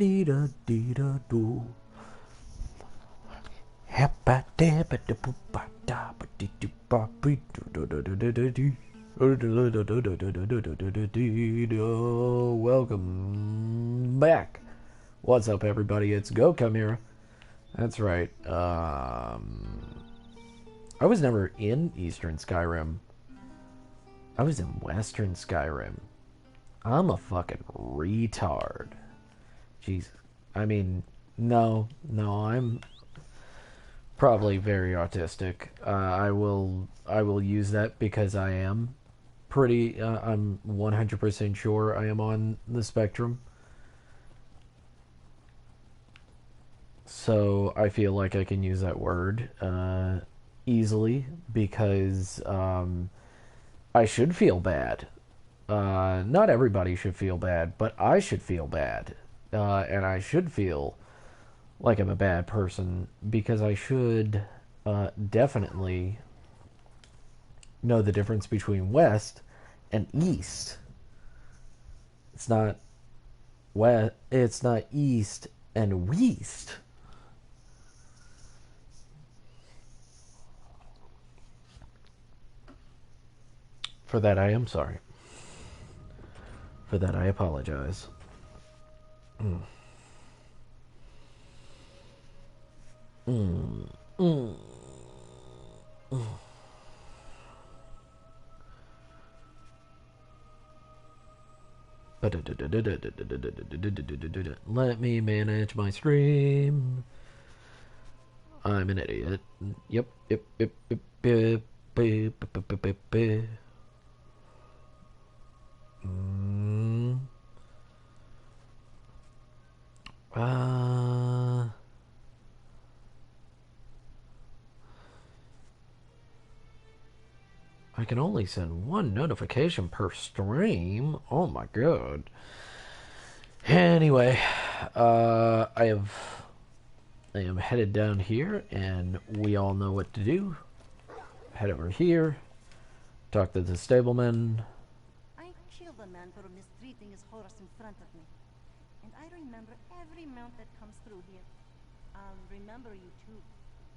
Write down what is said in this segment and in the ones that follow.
Dee da dee da do. Happa dabba da boo ba da ba dee doo ba bree doo do do do do do dee. Welcome back. What's up, everybody? It's Go Chimera. That's right. I was never in Eastern Skyrim. I was in Western Skyrim. I'm a fucking retard. Jesus. I mean, no, I'm probably very autistic. I will use that because I am pretty. I'm 100% sure I am on the spectrum. So I feel like I can use that word easily because I should feel bad. Not everybody should feel bad, but I should feel bad, and I should feel like I'm a bad person because I should definitely know the difference between West and East. It's not West. It's not East and West. For that, I am sorry. For that, I apologize. Mm. Mm. Mm. Mm. Let me manage my stream. I'm an idiot. Yep, yep, yep, yep, yep, yep, yep, yep, yep. Mm. Uh, I can only send one notification per stream. Oh my god. Anyway, I am headed down here, and we all know what to do. Head over here, talk to the stableman. I killed a man for mistreating his horse in front of me. And I remember every mount that comes through here. I'll remember you too.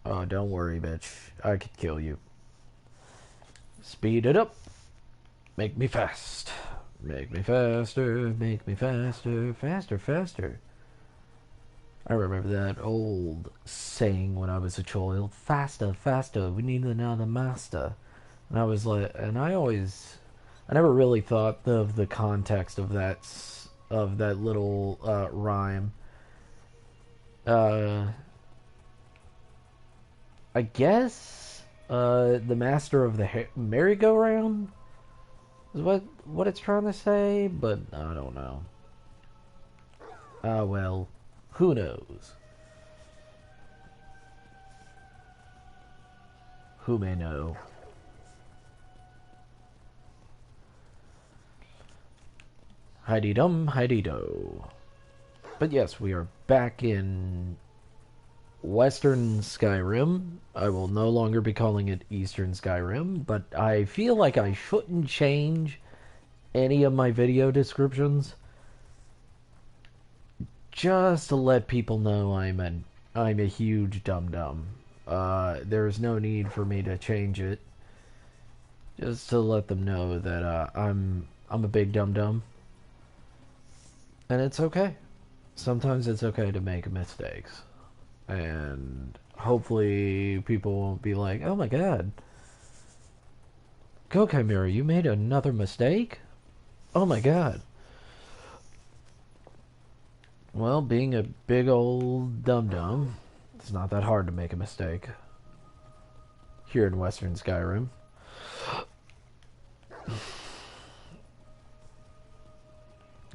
Oh, don't worry, bitch. I could kill you. Speed it up. Make me fast. Make me faster. Make me faster. Faster, faster. I remember that old saying when I was a child. Faster, faster. We need another master. And I was like, and I never really thought of the context of that little rhyme. Uh, I guess the master of the merry-go-round is what it's trying to say, but I don't know. Well, who knows? Who may know? Heidi dum, Heidi do. But yes, we are back in Western Skyrim. I will no longer be calling it Eastern Skyrim, but I feel like I shouldn't change any of my video descriptions just to let people know I'm a huge dum dum. There's no need for me to change it. Just to let them know that I'm a big dum dum, and it's okay. Sometimes it's okay to make mistakes, and hopefully people won't be like, "Oh my god, Go Chimera, you made another mistake? Oh my god." Well, being a big old dum dum, it's not that hard to make a mistake here in Western Skyrim.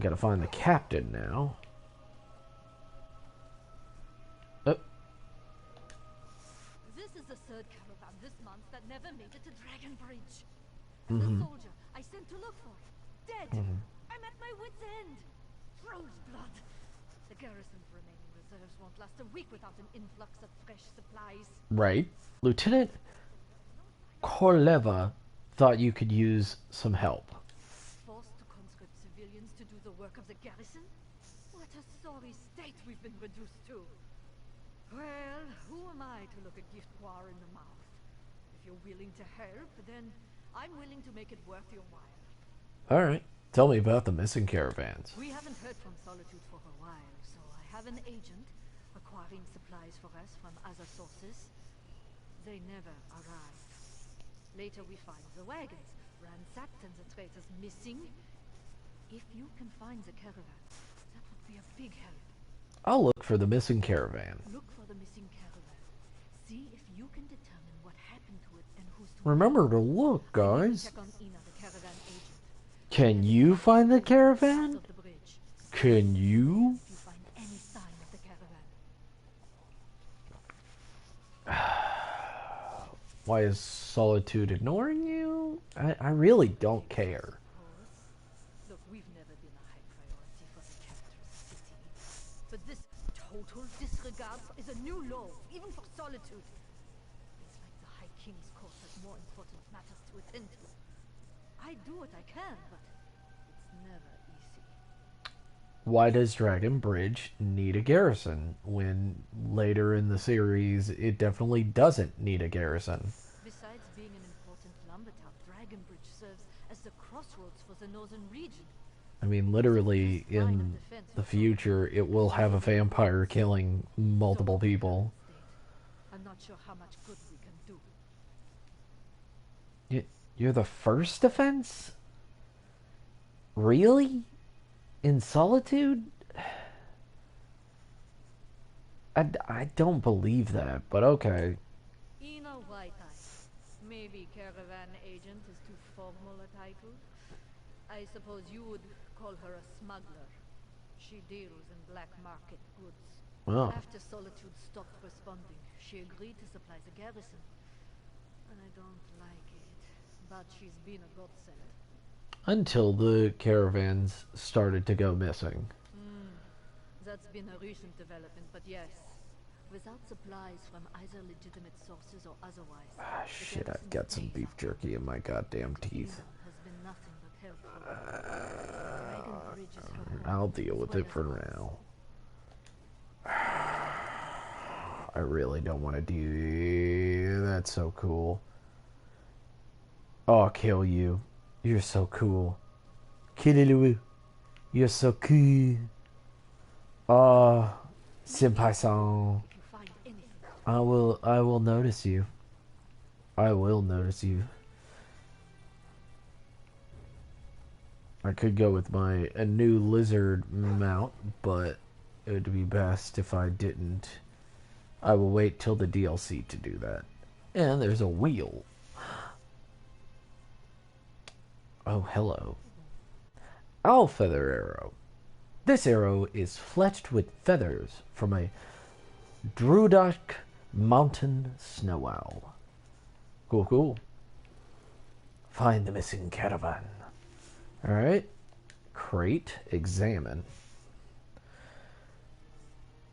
Gotta find the captain now. Oh. This is the third caravan this month that never made it to Dragonbridge. Mm-hmm. The soldier I sent to look for it, dead. Mm-hmm. I'm at my wit's end. Froze blood. The garrison's remaining reserves won't last a week without an influx of fresh supplies. Right. Lieutenant Korleva thought you could use some help. Forced to conscript civilians to do the work of the garrison? What What a sorry state we've been reduced to. Well, who am I to look a gift poor in the mouth? If you're willing to help, then I'm willing to make it worth your while. Alright. Tell me about the missing caravans. We haven't heard from Solitude for a while, so I have an agent acquiring supplies for us from other sources. They never arrive. Later we find the wagons ransacked and the traitors missing. If you can find the caravan, that would be a big help. I'll look for the missing caravan. Look for the missing caravan. See if you can determine what happened to it and who's to Remember to look, blame. guys. Check on Ina, the caravan agent. Can you find the caravan? Of the bridge. Can you? If you find any sign of the caravan. Why is Solitude ignoring you? I really don't care. Look, we've never been a high priority for the Captor's city. But this total disregard is a new law, even for Solitude. It's like the High King's court has more important matters to attend to. I do what I can, but it's never easy. Why does Dragon Bridge need a garrison when later in the series it definitely doesn't need a garrison? Besides being an important lumber town, Dragonbridge serves as the crossroads for the northern region. I mean, literally, in the future, it will have a vampire killing multiple people. I'm not sure how much good we can do. You're the first defense? Really? In Solitude? I don't believe that, but okay. Ina White-Eye. Maybe caravan agent is too formal a title. I suppose you would call her a smuggler. She deals in black market goods. Well, After Solitude stopped responding, she agreed to supply the garrison. I don't like it, but she's been a godsend. until the caravans started to go missing. That's been a recent development, but yes. Without supplies from either legitimate sources or otherwise... Ah, shit, I've got some beef jerky in my goddamn teeth. ...has been nothing but helpful. Dragon Bridge is her home, I'll deal as with well it for as ours. now. I really don't want to do... That's so cool. Oh, I'll kill you. You're so cool. Kirilu. You're so cool. Oh, Senpai-san. If you find anything, I will notice you. I will notice you. I could go with a new lizard mount, but it would be best if I didn't. I will wait till the DLC to do that. And there's a wheel. Oh, hello. Owl feather arrow. This arrow is fletched with feathers from a Druidic mountain snow owl. Cool, cool. Find the missing caravan. Alright. Crate. Examine.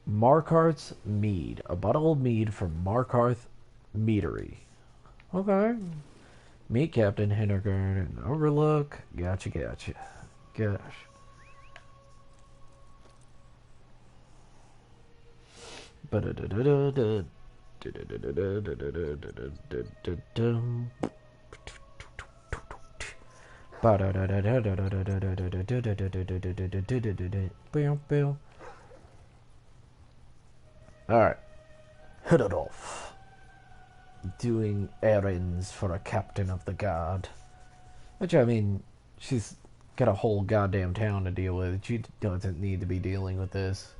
Markarth's Mead. A bottle of mead from Markarth Meadery. Okay. Meet Captain Hinterguard and Overlook. Gotcha, gotcha. Gosh. Alright. Hidadolf. Doing errands for a captain of the guard. Which, I mean, she's got a whole goddamn town to deal with. She doesn't need to be dealing with this.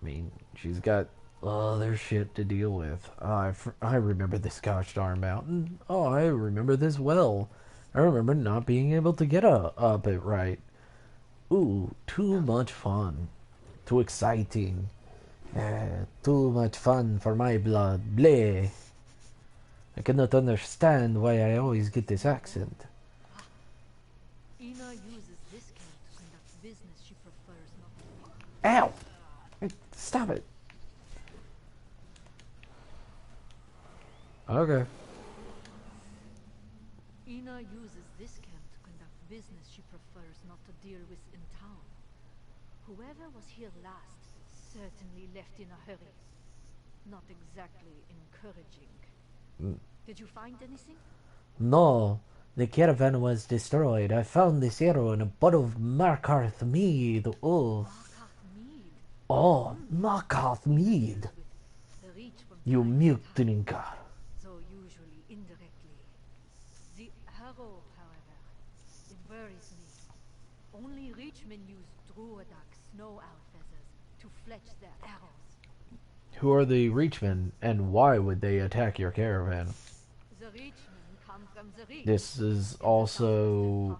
I mean, she's got other shit to deal with. I remember this gosh darn mountain. Oh, I remember this well. I remember not being able to get up it right. Ooh, too much fun. Too exciting. Too much fun for my blood. Bleh. I cannot understand why I always get this accent. Ina uses this camp to conduct business she prefers not to do. Ow! Stop it. Okay. Ina uses this camp to conduct business she prefers not to deal with in town. Whoever was here last certainly left in a hurry. Not exactly encouraging. Did you find anything? No, the caravan was destroyed. I found this arrow in a bottle of Markarth mead. Oh, Markarth mead. oh, Markarth mead. The reach from You time to milk time, drinker. though usually indirectly. The arrow, however, it worries me. Only Reachmen use Druidak snow owl feathers to fletch their arrows. Who are the Reachmen, and why would they attack your caravan? The Reachmen come from the Reach. This has also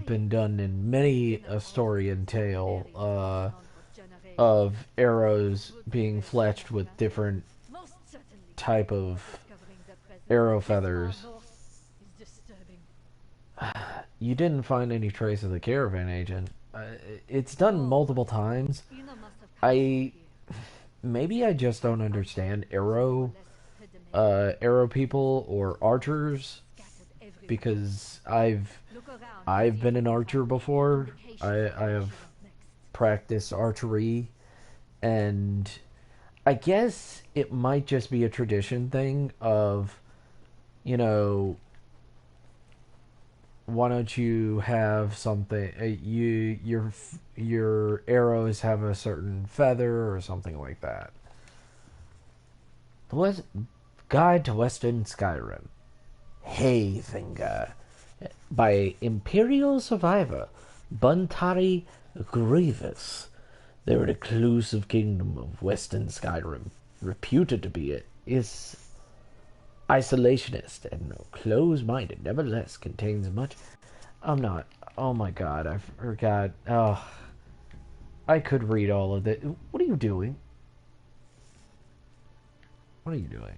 been done in many a story and tale of arrows being fletched with different Most certainly. type of Discovering their presence arrow this far feathers. north is disturbing. You didn't find any trace of the caravan agent. It's done multiple times. Ina must have come I here. maybe I just don't understand arrow people or archers Scattered everywhere. because Look around. I've been an archer before. I have Next. practiced archery, and I guess it might just be a tradition thing of, you know, why don't you have something? Your arrows have a certain feather or something like that. The Guide to Western Skyrim. Hayfinger. By Imperial Survivor Buntari Grievous. The reclusive kingdom of Western Skyrim, reputed to be is isolationist and close-minded, nevertheless contains much. I'm not. Oh my god, I forgot. Oh, I could read all of that. What are you doing? What are you doing?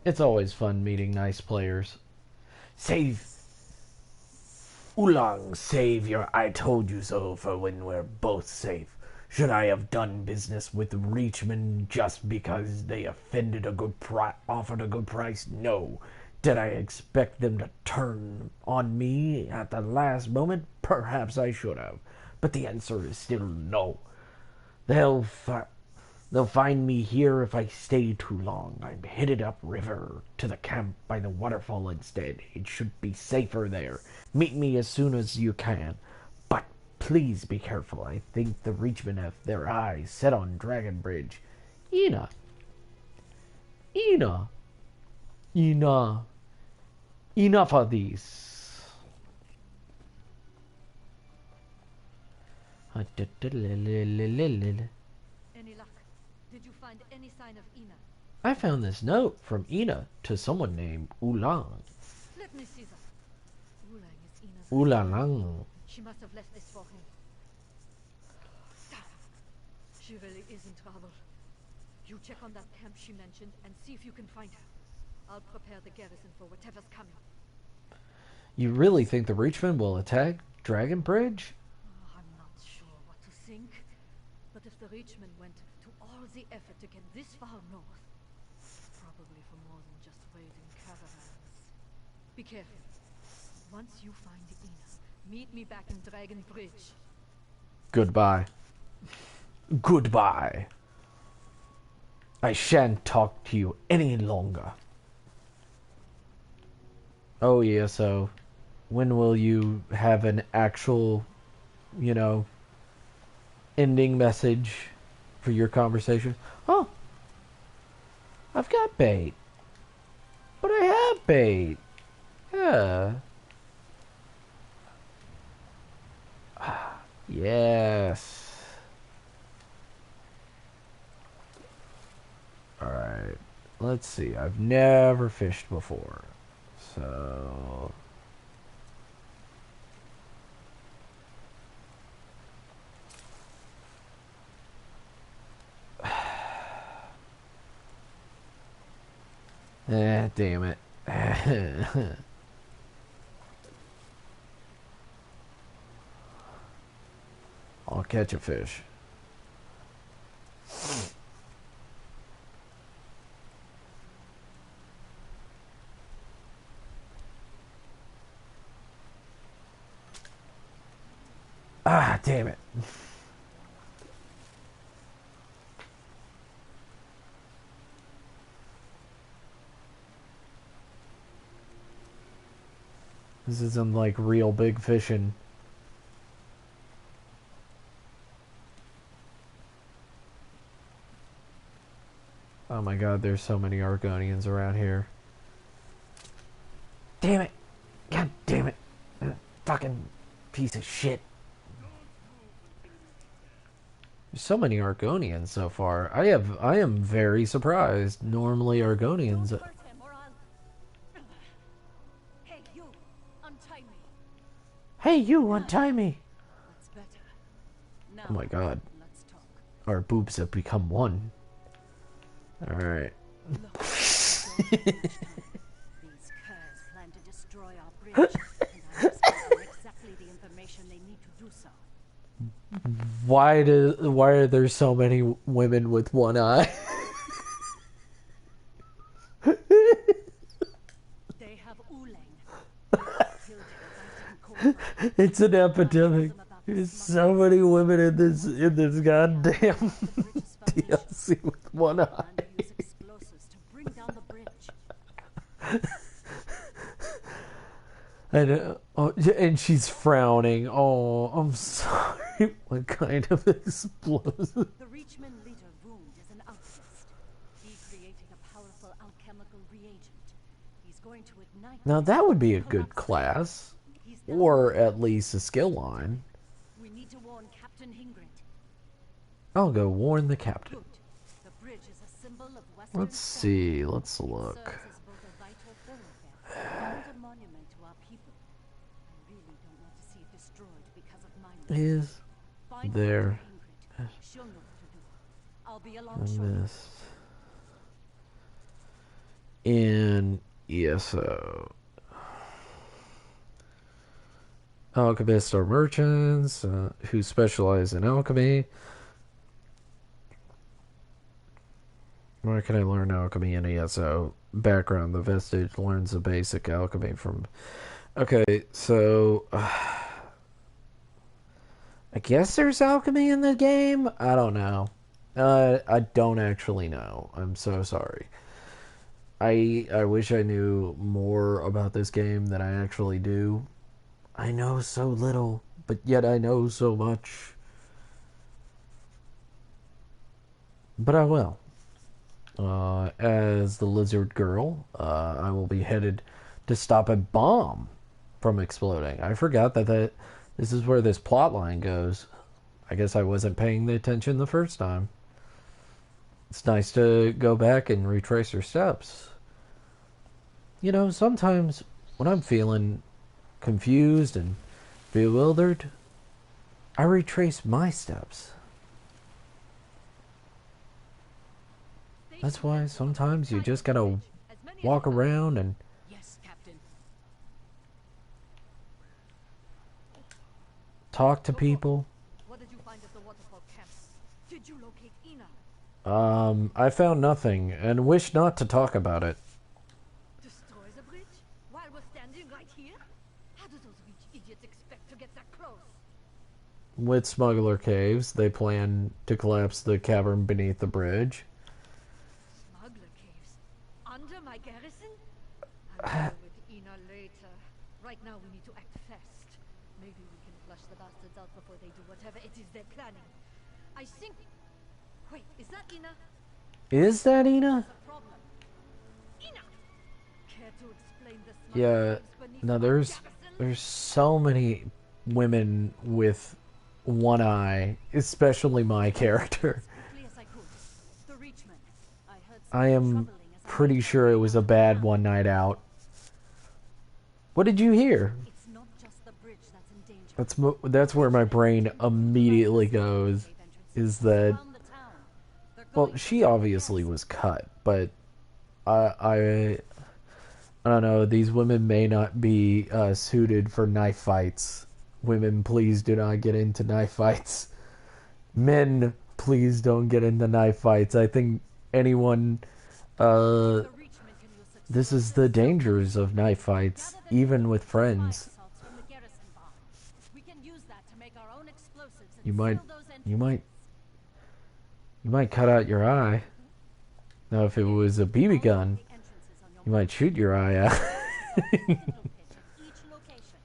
It's always fun meeting nice players. Save Ulang, save your I told you so for when we're both safe. Should I have done business with Reachmen just because they offended offered a good price? No. Did I expect them to turn on me at the last moment? Perhaps I should have. But the answer is still no. They'll find me here if I stay too long. I'm headed upriver to the camp by the waterfall instead. It should be safer there. Meet me as soon as you can. But please be careful. I think the Reachmen have their eyes set on Dragon Bridge. Ina. Enough of these. Any luck? Did you find any sign of Ina? I found this note from Ina to someone named Ulang. Let me see that. Ulang is Ina's. Ulalang. She must have left this for him. Damn. She really is in trouble. You check on that camp she mentioned and see if you can find her. I'll prepare the garrison for whatever's coming. You really think the Reachmen will attack Dragon Bridge? I'm not sure what to think. But if the Reachmen went to all the effort to get this far north, probably for more than just raiding caravans. Be careful. Once you find Ina, meet me back in Dragon Bridge. Goodbye. Goodbye. I shan't talk to you any longer. Oh yeah, so when will you have an actual, ending message for your conversation? Oh, I've got bait. But I have bait. Yeah. Yes. Alright. Let's see. I've never fished before. So Damn it. I'll catch a fish. Ah, damn it. This isn't like real big fishing. Oh my god, there's so many Argonians around here. Damn it! God damn it! Fucking piece of shit. There's so many Argonians so far. I am very surprised. Normally Argonians. Don't hurt him or I'll... Hey, you! Untie me! Hey, you, untie me! That's better. Now, Oh my god. let's talk. Our boobs have become one. Alright. Look, these curs plan to destroy our bridge, and I must give them exactly the information they need to do so. Why are there so many women with one eye? They have Uleng. It's an epidemic. There's so many women in this goddamn DLC with one eye. Plan to use explosives to bring down the bridge. And and she's frowning. Oh, I'm sorry. What kind of explosive? The Reachman leader Wound is an alchemist. He created a powerful alchemical reagent. He's going to ignite. Now it that would be a and good collapse it. class, He's down. or at least a skill line. We need to warn Captain Hingrid. I'll go warn the captain. Good. The bridge is a symbol of Western Let's strength. see. Let's Serves look. as both a vital thoroughfare and a monument to our people. I really don't want to see it destroyed because of my mistake. Is Find there Captain Hingrid. She'll know what to do. I'll be along on shortly. this in ESO? Alchemists are merchants who specialize in alchemy. Where can I learn alchemy in ESO? Background: the Vestige learns the basic alchemy from... Okay, so... I guess there's alchemy in the game? I don't know. I don't actually know. I'm so sorry. I wish I knew more about this game than I actually do. I know so little, but yet I know so much. But I will. As the lizard girl, I will be headed to stop a bomb from exploding. I forgot that this is where this plot line goes. I guess I wasn't paying the attention the first time. It's nice to go back and retrace her steps. You know, sometimes when I'm feeling confused and bewildered, I retrace my steps. That's why sometimes you just gotta walk around and Yes, Captain. talk to people. What did you find at the waterfall camp? Did you locate Ina? I found nothing and wish not to talk about it. Destroy the bridge? While we're standing right here? How do those rich idiots expect to get that close? With Smuggler Caves, they plan to collapse the cavern beneath the bridge. Smuggler caves? Under my garrison? I'll deal with Ina later. Right now we need to act fast. Maybe we can flush the bastards out before they do whatever it is they're planning. I think... Wait, is that Ina? Is that Ina? The problem. Ina! Care to explain the smuggler Yeah, caves beneath no, our there's garrison? so many women with one eye, especially my character. Quickly as I could. The Reachman. I heard I am something troubling as I pretty made sure my it way was a up bad the one mountain. night out. What did you hear? It's not just the bridge that's in danger. That's where my brain immediately goes. Is that, Around the town. They're well, going she for the obviously garrison. was cut, but I don't know. These women may not be suited for knife fights. Women, please do not get into knife fights. Men, please don't get into knife fights. I think anyone. The Reachman can use This is the dangers of knife fights, even with friends. assaults from the garrison bomb. We can use that to make our own explosives and You might, seal those you might, you might cut out your eye. Now, if it was a BB gun, the entrances on your you might shoot your eye out. pitch at each location.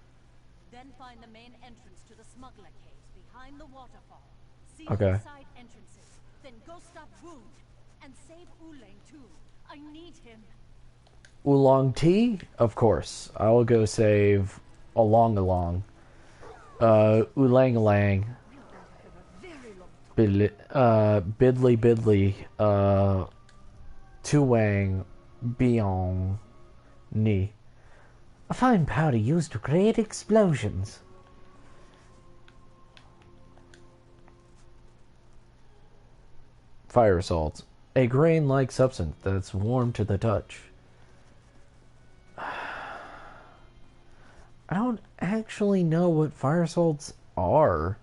Then find the main entrance to the smuggler caves behind the waterfall. See Okay. the side entrances. Then go stop Wound and save Oolong too. I need him. Oolong tea? Of course. I will go save Along. Oolang Lang. Bidley, Tuwang, Biong, Ni. A fine powder used to create explosions. Fire salt. A grain-like substance that's warm to the touch. I don't actually know what fire salts are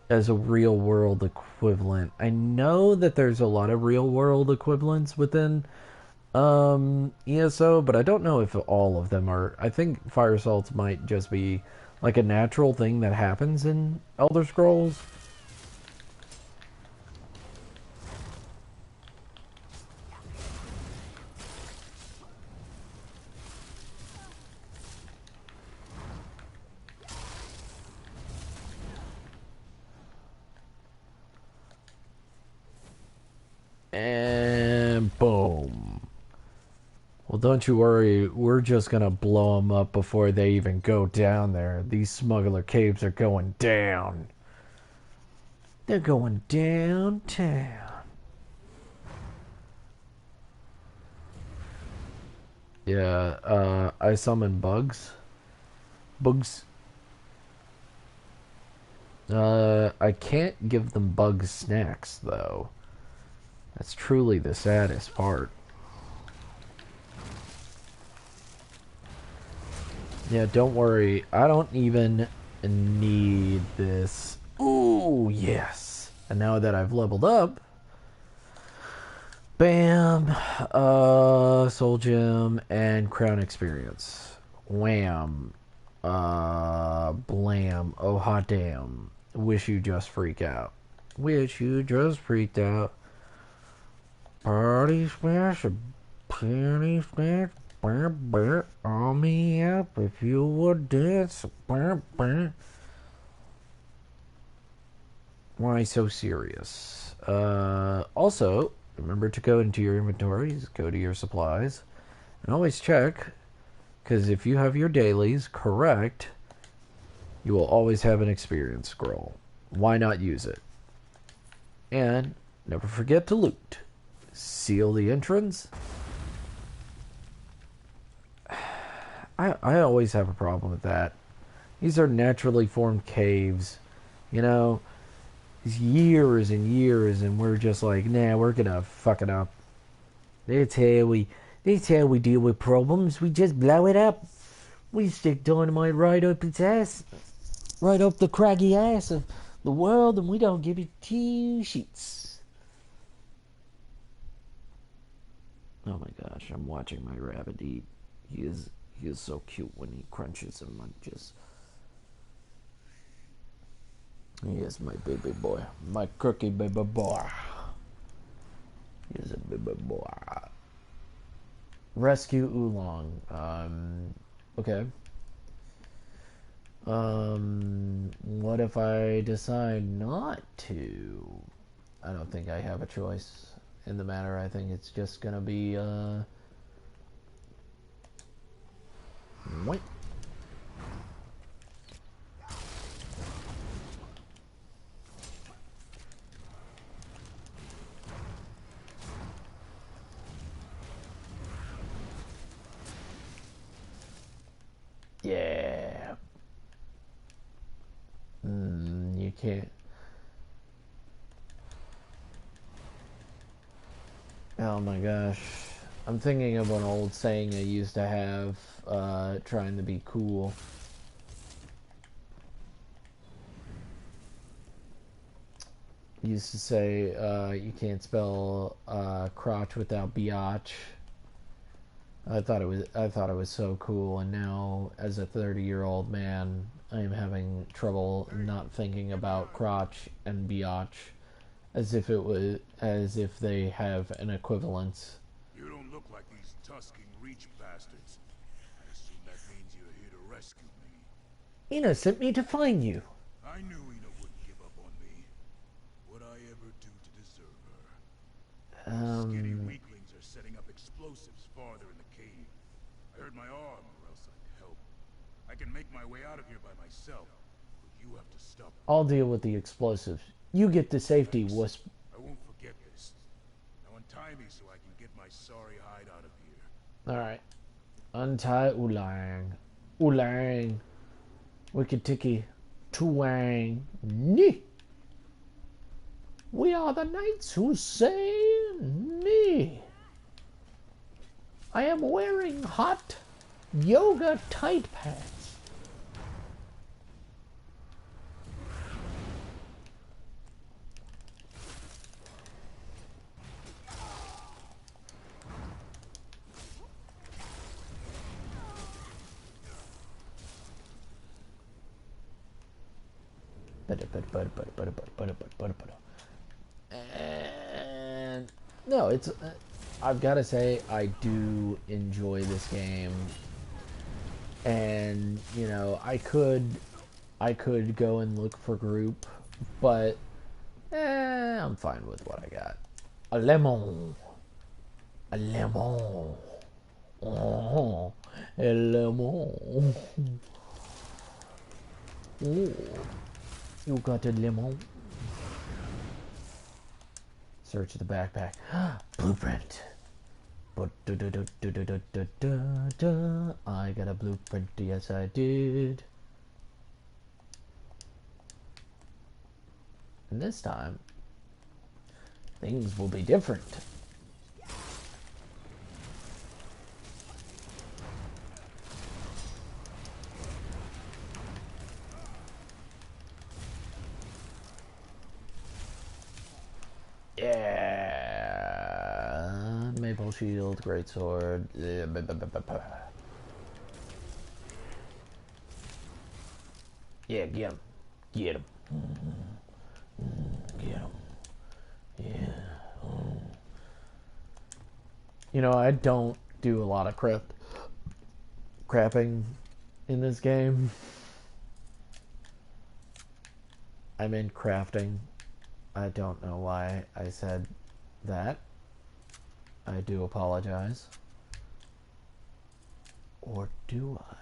as a real-world equivalent. I know that there's a lot of real-world equivalents within ESO, but I don't know if all of them are. I think fire salts might just be like a natural thing that happens in Elder Scrolls. And boom. Well, don't you worry. We're just gonna blow them up before they even go down there. These smuggler caves are going down. They're going downtown. Yeah, I summon bugs. Bugs. I can't give them bugs snacks, though. That's truly the saddest part. Yeah, don't worry. I don't even need this. Ooh, yes. And now that I've leveled up, bam, soul gem and crown experience. Wham, blam. Oh hot damn. Wish you just freak out. Wish you just freaked out. Party smash, party smash, all me up if you would dance. Why so serious? Also, remember to go into your inventories, go to your supplies, and always check, because if you have your dailies correct, you will always have an experience scroll. Why not use it? And never forget to loot. Seal the entrance. I always have a problem with that. These are naturally formed caves. You know, it's years and years, and we're just like, nah, we're gonna fuck it up. That's how we deal with problems. We just blow it up. We stick dynamite right up its ass. Right up the craggy ass of the world, and we don't give it two shits. Oh my gosh, I'm watching my rabbit eat. He is so cute when he crunches and munches. He is my baby boy. My cookie baby boy. He is a baby boy. Rescue Oolong. Okay. What if I decide not to? I don't think I have a choice in the matter. I think it's just gonna be, wait. Yeah. You can't. Oh my gosh. I'm thinking of an old saying I used to have, trying to be cool. Used to say, you can't spell crotch without biatch. I thought it was so cool, and now as a 30-year-old man, I am having trouble not thinking about crotch and biatch as if they have an equivalence. You don't look like these Tusking Reach bastards. I assume that means you're here to rescue me. Ina sent me to find you. I knew Ina wouldn't give up on me. What'd I ever do to deserve her? Skinny weaklings are setting up explosives farther in the cave. I hurt my arm, or else I'd help. I can make my way out of here by myself, but you have to stop. I'll deal with the explosives. You get to safety, Wisp. I won't forget this. Now untie me so I can get my sorry hide out of here. Alright. Untie Ulang. Ulang. Wicked Tiki. Tuang. Ni. We are the knights who say ni. I am wearing hot yoga tight pants. And no, it's I've got to say I do enjoy this game, and you know I could go and look for group, but I'm fine with what I got. A lemon, a lemon, oh, a lemon. Oh. You got a lemon. Search the backpack. Blueprint. I got a blueprint. Yes, I did. And this time, things will be different. Yeah, maple shield, great sword. Yeah, get him, get him, get him. Yeah. You know, I don't do a lot of crapping in this game. I meant crafting. I don't know why I said that. I do apologize. Or do I?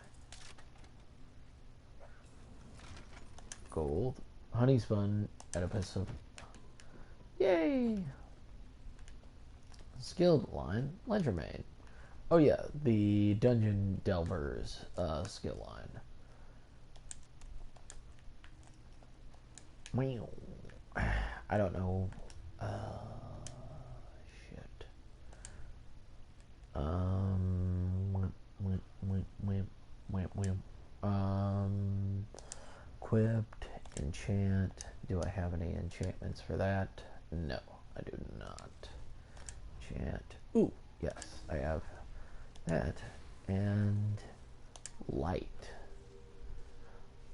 Gold. Honey spun. Oedipus of... Yay! Skilled line. Ledger Maid. Oh yeah, the Dungeon Delvers skill line. Meow. I don't know. Shit. Equipped, enchant. Do I have any enchantments for that? No, I do not. Enchant. Ooh, yes, I have that. And light.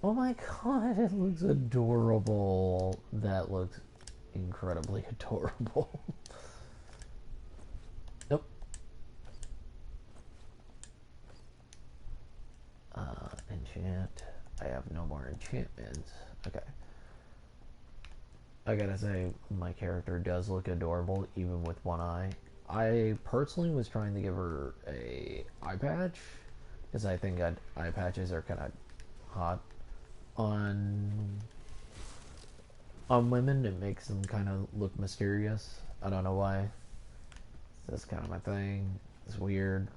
Oh my god, it looks adorable. That looks incredibly adorable. Nope. Enchant. I have no more enchantments. Okay. I gotta say, my character does look adorable, even with one eye. I personally was trying to give her a eye patch, because I think eye patches are kind of hot on women. It makes them kind of look mysterious. I don't know why. That's kind of my thing. It's weird.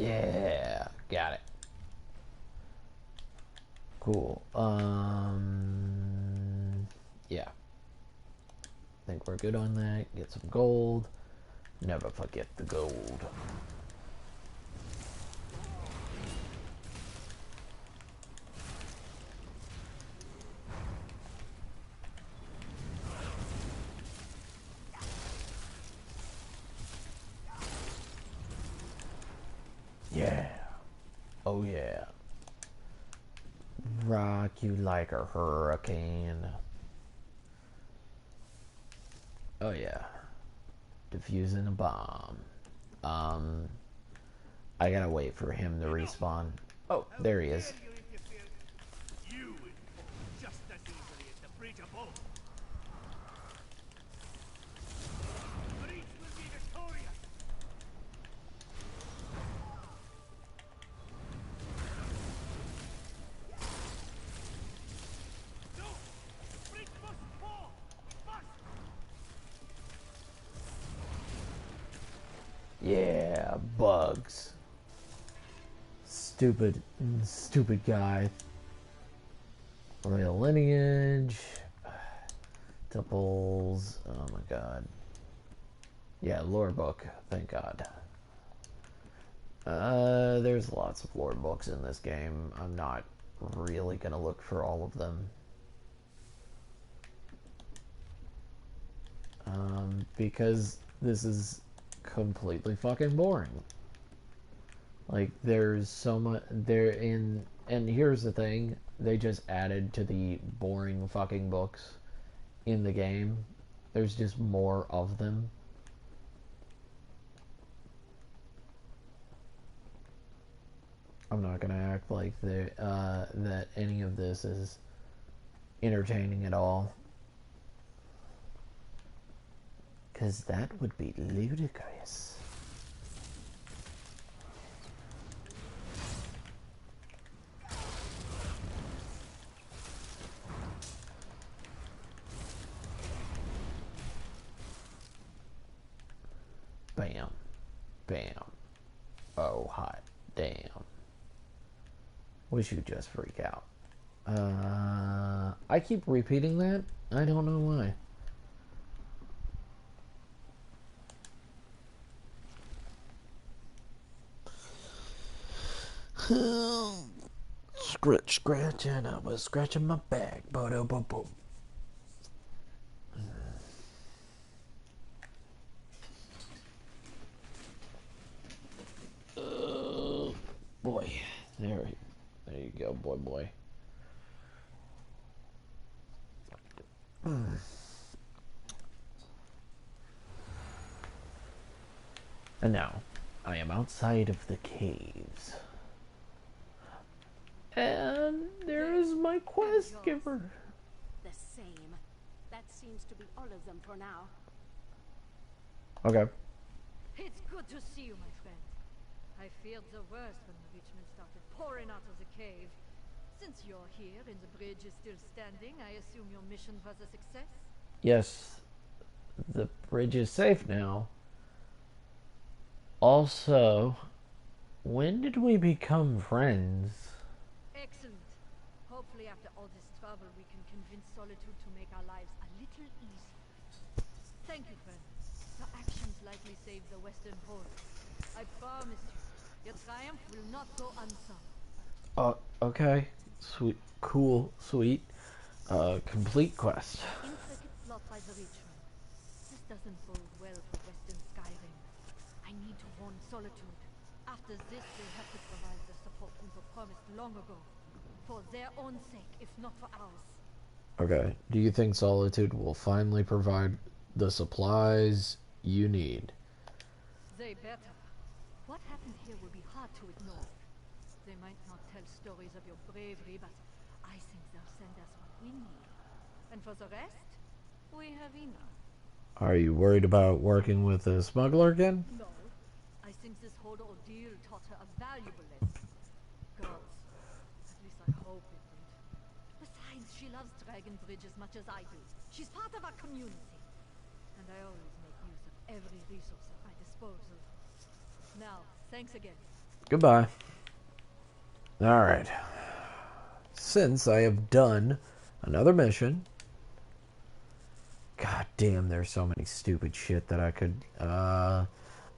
Yeah, got it. Cool. Yeah. Think we're good on that. Get some gold. Never forget the gold. Yeah. Oh yeah. Rock you like a hurricane. Oh yeah. Defusing a bomb. I gotta wait for him to respawn. Oh, there he is. You would fall just as easily as the bridge above. Breach will be victorious. No! Breach must fall! Must! Yeah, bugs. Stupid guy. Royal lineage. Temples. Oh my god. Yeah, lore book. Thank god. There's lots of lore books in this game. I'm not really gonna look for all of them. Because this is completely fucking boring. Like, there's so much there in, and here's the thing, they just added to the boring fucking books in the game. There's just more of them. I'm not gonna act like that any of this is entertaining at all, because that would be ludicrous. Bam. Bam. Oh, hot damn. Wish you'd just freak out. I keep repeating that. I don't know why. Scratch, scratch, and I was scratching my back. Bo-do-bo-bo. Boy, there you go, boy. And now, I am outside of the caves. And there is my quest giver. The same. That seems to be all of them for now. Okay. It's good to see you, my friend. I feared the worst when the Richmond started pouring out of the cave. Since you're here and the bridge is still standing, I assume your mission was a success? Yes, the bridge is safe now. Also, when did we become friends? Excellent. Hopefully after all this trouble we can convince Solitude to make our lives a little easier. Thank you, friend. Your actions likely saved the Western Pole. I promise you, your triumph will not go unsung. Okay. Sweet. Cool. Sweet. Complete quest. Intricate plot by the Richmond. This doesn't bode well for Western Skyrim. I need to warn Solitude. After this, they have to provide the support we were promised long ago. For their own sake, if not for ours. Okay. Do you think Solitude will finally provide the supplies you need? They better. What happened here will be hard to ignore. They might not tell stories of your bravery, but I think they'll send us what we need. And for the rest, we have enough. Are you worried about working with a smuggler again? No, I think this whole ordeal taught her a valuable lesson. Girls, at least I hope it did. Besides, she loves Dragon Bridge as much as I do. She's part of our community. And I always make use of every resource at my disposal. Now, thanks again. Goodbye. Alright. Since I have done another mission... God damn, there's so many stupid shit that I could...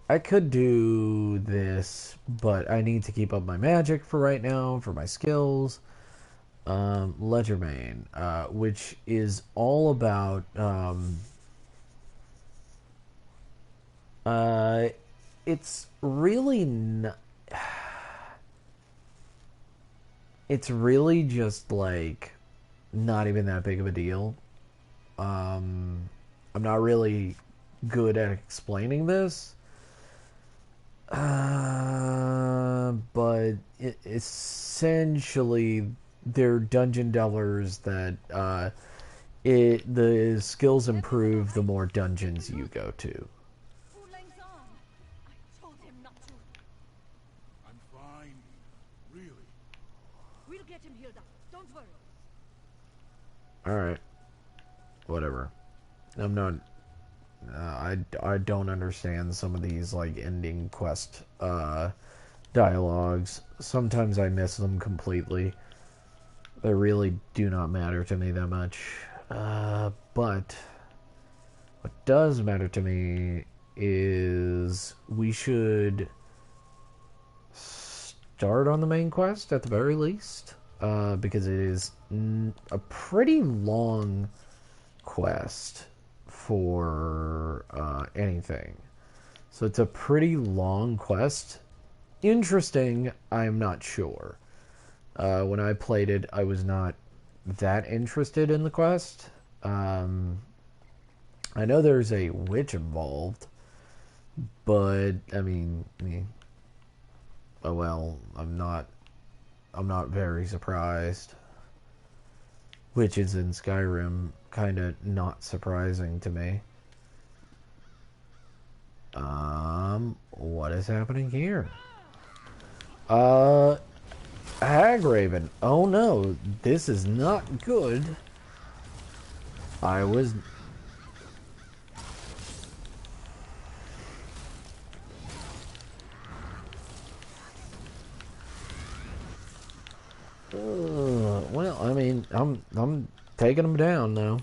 I could do this, but I need to keep up my magic for right now, for my skills. Ledgermane, which is all about... it's really not... It's really just, like, not even that big of a deal. I'm not really good at explaining this. But essentially, they're dungeon delvers that, the skills improve the more dungeons you go to. Fulang's arm. I told him not to. I'm fine. Really. We'll get him healed up. Don't worry. Alright. Whatever. I'm not... I don't understand some of these, like, ending quest, dialogues. Sometimes I miss them completely. They really do not matter to me that much. But... what does matter to me is we should start on the main quest at the very least. Because it is a pretty long quest for anything. So it's a pretty long quest. Interesting, I'm not sure. When I played it, I was not that interested in the quest. I know there's a witch involved, but I mean, oh well, I'm not very surprised. Witches in Skyrim, kind of not surprising to me. What is happening here? Hagraven. Oh no, this is not good. I was... well, I mean, I'm taking them down now.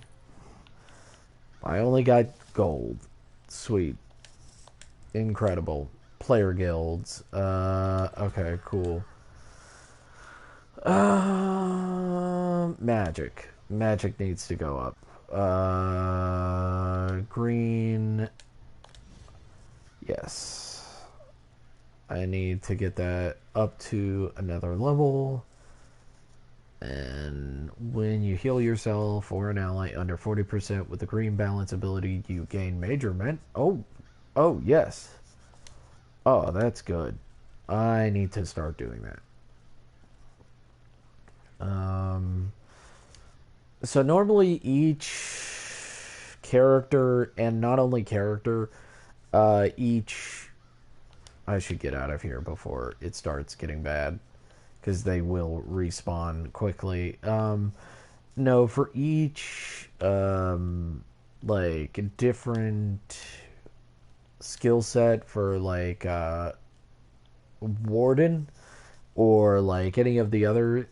I only got gold. Sweet. Incredible. Player guilds. Okay, cool. Magic. Magic needs to go up. Green. Yes. I need to get that up to another level. And when you heal yourself or an ally under 40% with the green balance ability, you gain major Oh, yes. Oh, that's good. I need to start doing that. So normally each character, and not only character, each... I should get out of here before it starts getting bad, because they will respawn quickly. No, for each, like, different skill set for, like, Warden, or, like, any of the other,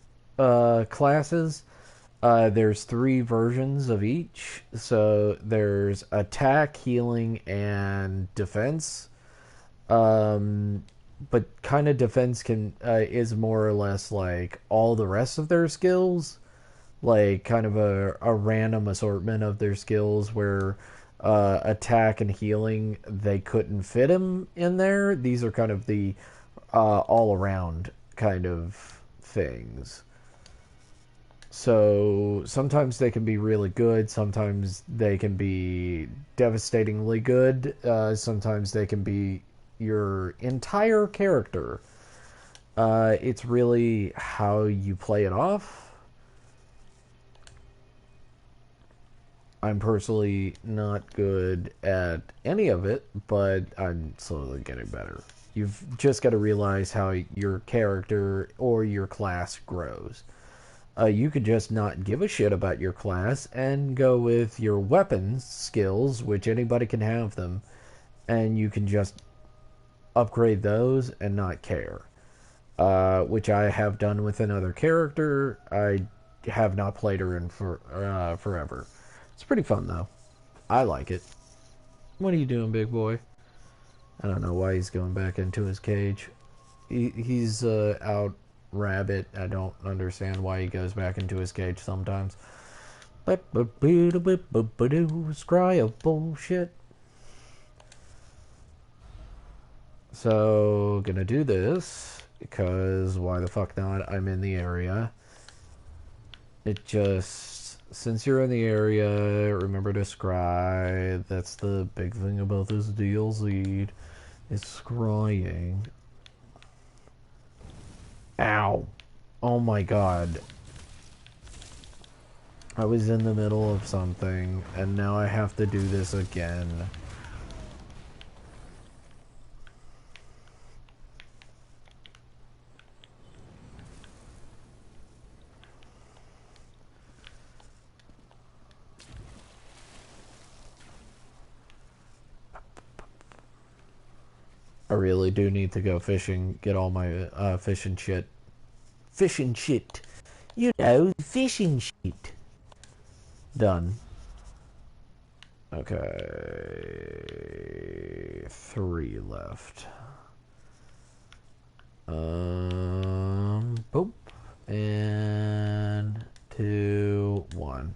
classes, there's 3 versions of each. So, there's attack, healing, and defense. But kind of defense is more or less like all the rest of their skills, like kind of a random assortment of their skills where attack and healing, they couldn't fit them in there. These are kind of the all around kind of things. So sometimes they can be really good, sometimes they can be devastatingly good, sometimes they can be your entire character. It's really how you play it off. I'm personally not good at any of it, but I'm slowly getting better. You've just got to realize how your character or your class grows. You could just not give a shit about your class and go with your weapons skills, which anybody can have them, and you can just upgrade those and not care. which I have done with another character. I have not played her in forever. It's pretty fun though. I like it. What are you doing, big boy? I don't know why he's going back into his cage. He's out rabbit. I don't understand why he goes back into his cage sometimes. Scry of bullshit. So, gonna do this, because why the fuck not? I'm in the area. It just, since you're in the area, remember to scry. That's the big thing about this DLC, is scrying. Ow. Oh my god. I was in the middle of something, and now I have to do this again. I really do need to go fishing, get all my fishing shit. Fishing shit. You know, fishing shit. Done. Okay. 3 left. Boop. And 2, 1.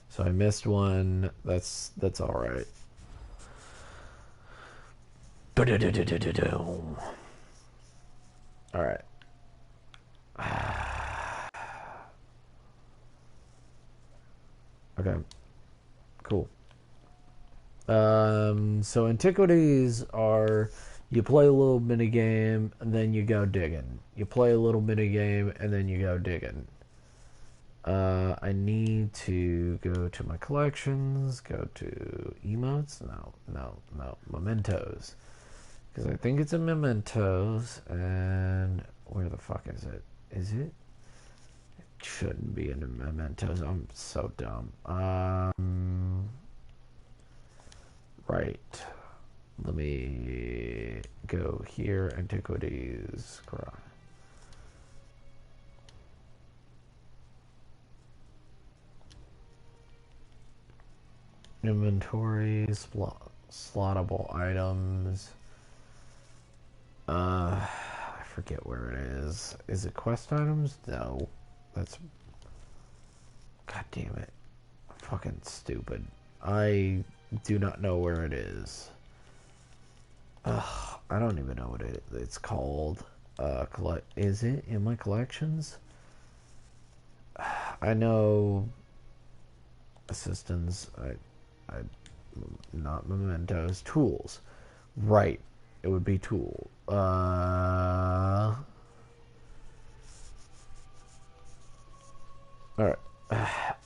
So I missed one. That's alright. Alright. Okay. Cool. So antiquities are, you play a little mini game and then you go digging. You play a little mini game and then you go digging. I need to go to my collections, go to emotes. No, mementos. Because I think it's a mementos, and where the fuck is it? Is it? It shouldn't be in the mementos. I'm so dumb. Right. Let me go here. Antiquities. Inventory. Slottable items. I forget where it is. Is it quest items? No. That's... God damn it. I'm fucking stupid. I do not know where it is. Ugh, I don't even know what it's called. Is it in my collections? I know assistants. I not mementos. Tools. Right. It would be tool. Alright.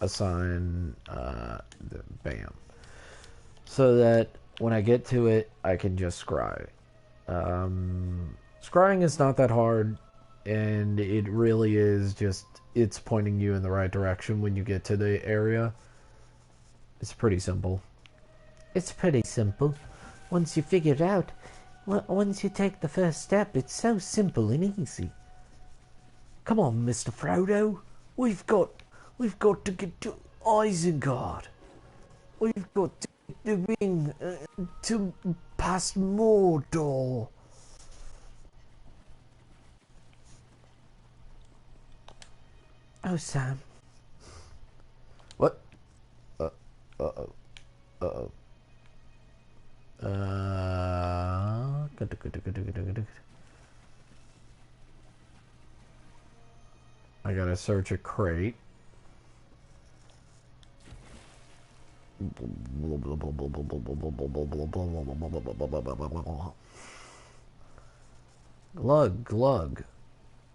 Assign bam. So that when I get to it, I can just scry. Scrying is not that hard, and it really is just, it's pointing you in the right direction when you get to the area. It's pretty simple. It's pretty simple. Once you figure it out, once you take the first step, it's so simple and easy. Come on, Mr. Frodo. We've got to get to Isengard. We've got to get the ring to past Mordor. Oh, Sam. What? Uh-oh. I gotta search a crate. Glug, glug.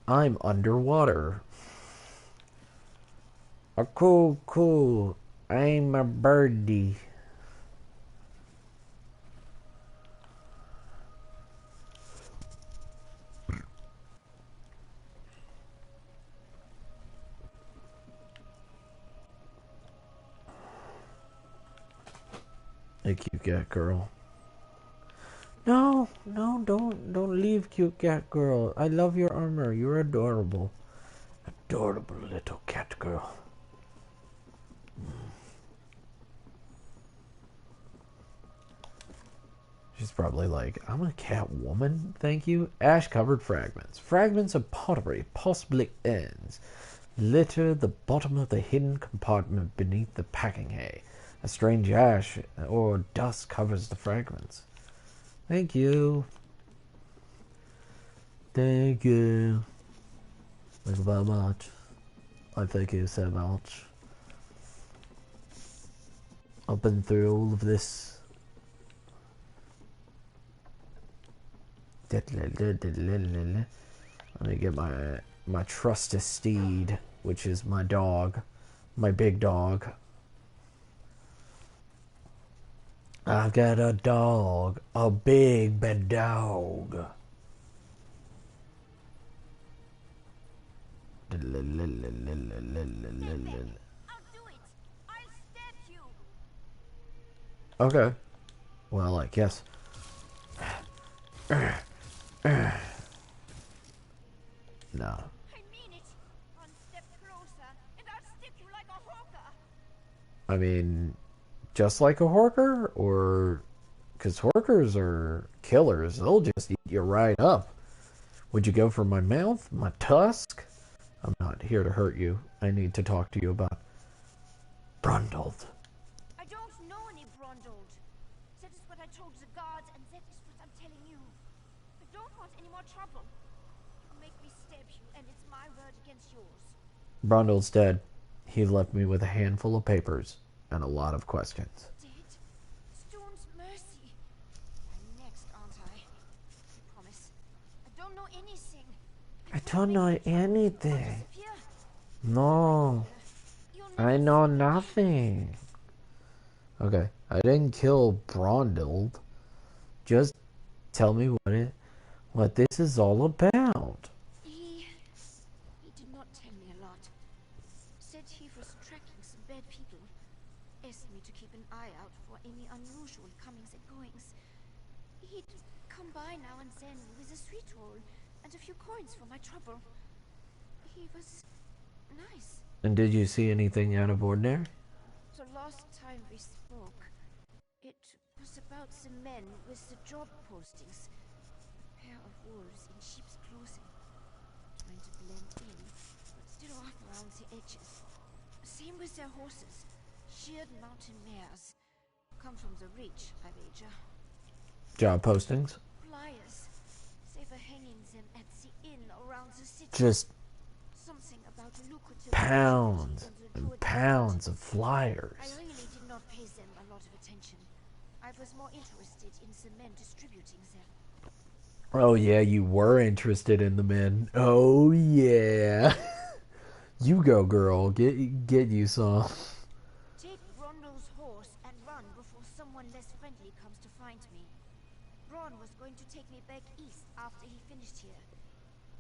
I'm underwater. Oh, cool. I'm a birdie. Thank you, cat girl. No, No, no, don't leave, cute cat girl. I love your armor. You're adorable. Adorable little cat girl. She's probably like, I'm a cat woman, thank you. Ash-covered fragments. Fragments of pottery, possibly ends, litter the bottom of the hidden compartment beneath the packing hay. A strange ash or dust covers the fragments. Thank you. Thank you. Thank you very much. I thank you so much. I've been through all of this. Let me get my trusty steed, which is my dog, my big dog. I've got a dog, a big bad dog. I'll do it. I'll stab you. Okay. Well, I guess. No. I mean it. One step closer, and I'll stick you like a hawker. I mean, just like a horker? Or... Because horkers are killers. They'll just eat you right up. Would you go for my mouth? My tusk? I'm not here to hurt you. I need to talk to you about... Brundled. I don't know any Brundled. That is what I told the guards, and that is what I'm telling you. I don't want any more trouble. You make me stab you, and it's my word against yours. Brundle's dead. He left me with a handful of papers and a lot of questions. Dead? Stone's mercy. I'm next, aren't I? I promise. I don't know anything. I don't know anything. Disappear. No. You'll I never know nothing. Okay, I didn't kill Brundled. Just tell me what this is all about. He did not tell me a lot. Said he was tracking some bad people. Asked me to keep an eye out for any unusual comings and goings. He'd come by now and then with a sweet roll and a few coins for my trouble. He was nice. And did you see anything out of ordinary? The last time we spoke, it was about the men with the job postings. A pair of wolves in sheep's clothing, trying to blend in, but still off around the edges. Same with their horses, sheared mountain mares. Come from the Reach, I wager. Job postings? Flyers. They were hanging them at the inn around the city. Just Something about lucrative pounds opportunities and on the pounds of flyers. I really did not pay them a lot of attention. I was more interested in the men distributing them. Oh yeah, you were interested in the men. Oh yeah. You go, girl. Get you some. Take Brundle's horse and run before someone less friendly comes to find me. Braun was going to take me back east after he finished here.